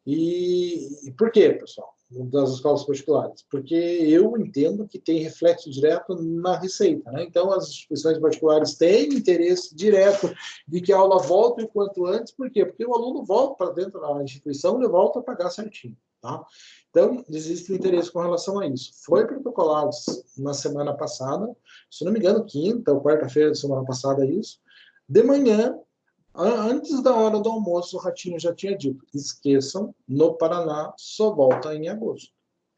E por quê, pessoal, das escolas particulares? Porque eu entendo que tem reflexo direto na receita, né? Então, as instituições particulares têm interesse direto de que a aula volte o quanto antes. Por quê? Porque o aluno volta para dentro da instituição e volta a pagar certinho, tá? Então, existe um interesse com relação a isso. Foi protocolado na semana passada, se não me engano, quinta ou quarta-feira da semana passada, isso. De manhã, antes da hora do almoço, o Ratinho já tinha dito: esqueçam, no Paraná só volta em agosto.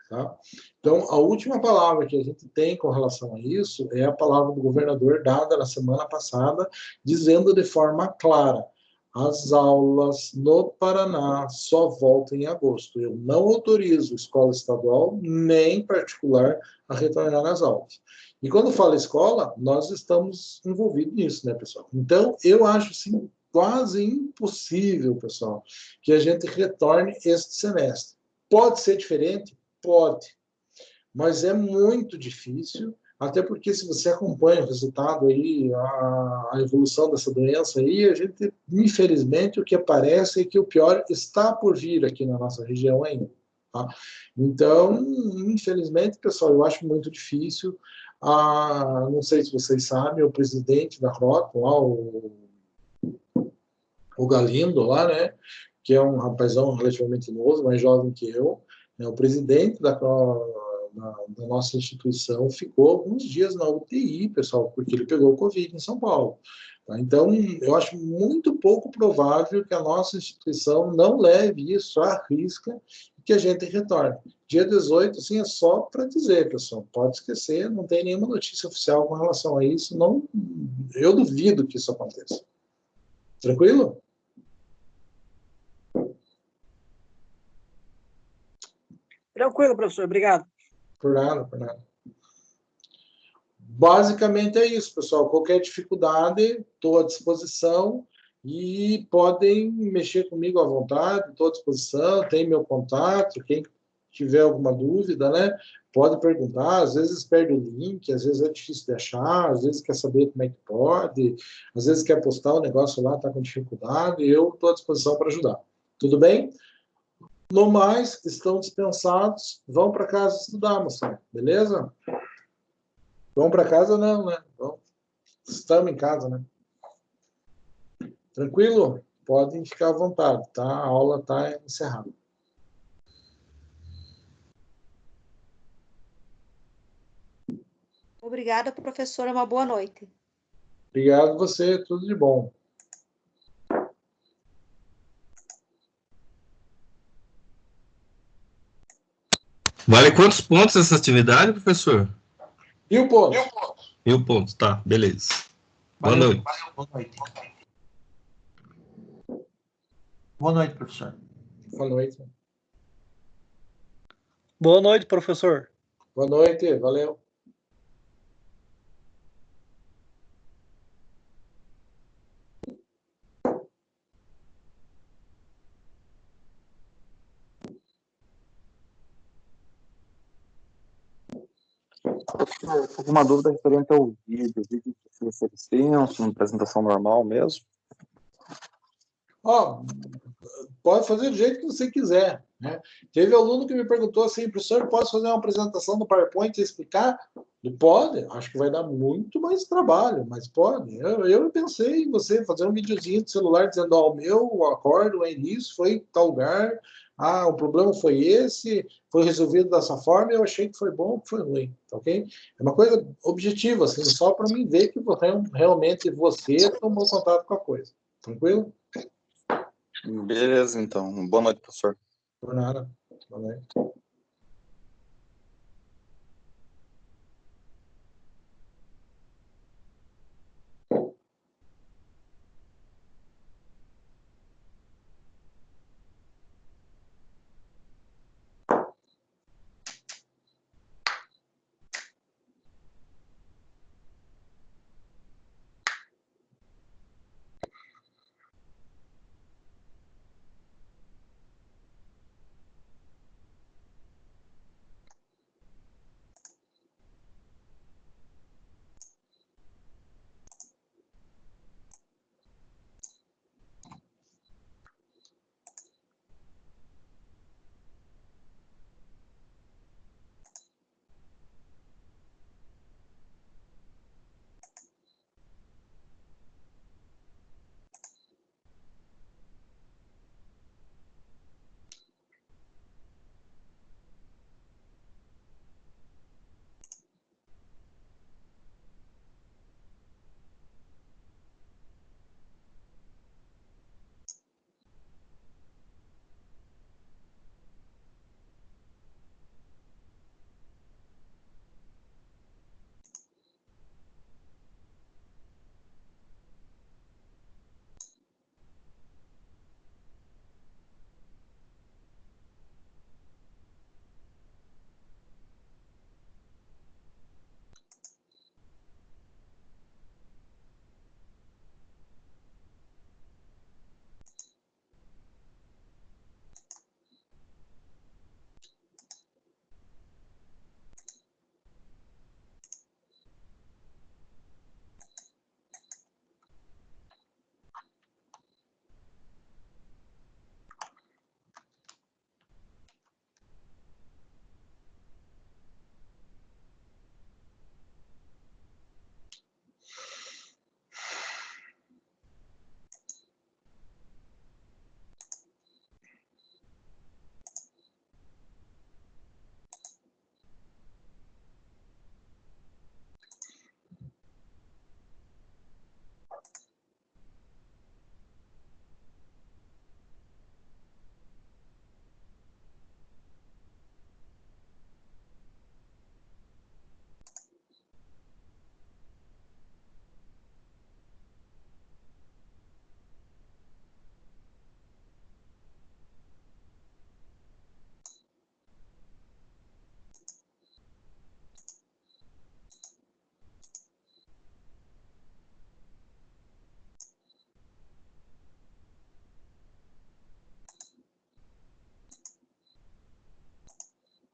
Tá? Então, a última palavra que a gente tem com relação a isso é a palavra do governador dada na semana passada, dizendo de forma clara: as aulas no Paraná só voltam em agosto. Eu não autorizo escola estadual nem particular a retornar às aulas. E quando fala escola, nós estamos envolvidos nisso, né, pessoal? Então, eu acho, sim, quase impossível, pessoal, que a gente retorne este semestre. Pode ser diferente? Pode. Mas é muito difícil, até porque se você acompanha o resultado aí, a evolução dessa doença aí, a gente, infelizmente, o que aparece é que o pior está por vir aqui na nossa região ainda. Tá? Então, infelizmente, pessoal, eu acho muito difícil. Não sei se vocês sabem, o presidente da Croton, lá, o Galindo lá, né, que é um rapazão relativamente novo, mais jovem que eu, né, o presidente da nossa instituição ficou alguns dias na UTI, pessoal, porque ele pegou o Covid em São Paulo. Tá? Então, eu acho muito pouco provável que a nossa instituição não leve isso à risca e que a gente retorne. Dia 18, assim, é só para dizer, pessoal, pode esquecer, não tem nenhuma notícia oficial com relação a isso, não, eu duvido que isso aconteça. Tranquilo? Tranquilo, professor, obrigado. Por nada, por nada. Basicamente é isso, pessoal. Qualquer dificuldade, estou à disposição e podem mexer comigo à vontade, estou à disposição, tem meu contato, quem tiver alguma dúvida, né, pode perguntar, às vezes perde o link, às vezes é difícil de achar, às vezes quer saber como é que pode, às vezes quer postar o negócio lá, está com dificuldade, eu estou à disposição para ajudar. Tudo bem? No mais, estão dispensados, vão para casa estudar, moçada, beleza? Vão para casa não, né? Então, estamos em casa, né? Tranquilo? Podem ficar à vontade, tá? A aula está encerrada. Obrigada, professora. Uma boa noite. Obrigado você, tudo de bom. Vale quantos pontos essa atividade, professor? 1000 pontos. 1000 pontos, tá, beleza. Boa Valeu. noite. Boa noite. Boa noite, professor. Boa noite. Boa noite, professor. Boa noite, valeu. Tô com uma dúvida referente ao vídeo. O vídeo precisa ser extenso, uma apresentação normal mesmo? Ó, pode fazer do jeito que você quiser, né? Teve aluno que me perguntou assim, professor, posso fazer uma apresentação no PowerPoint e explicar? Pode, acho que vai dar muito mais trabalho, mas pode. Eu pensei em você fazer um videozinho do celular dizendo, ó, o meu acordo é nisso, foi em tal lugar, o problema foi esse, foi resolvido dessa forma, e eu achei que foi bom ou que foi ruim, tá ok? É uma coisa objetiva, assim, só para mim ver que realmente você tomou contato com a coisa. Tranquilo? Beleza, então. Boa noite, professor. Por nada. Boa noite.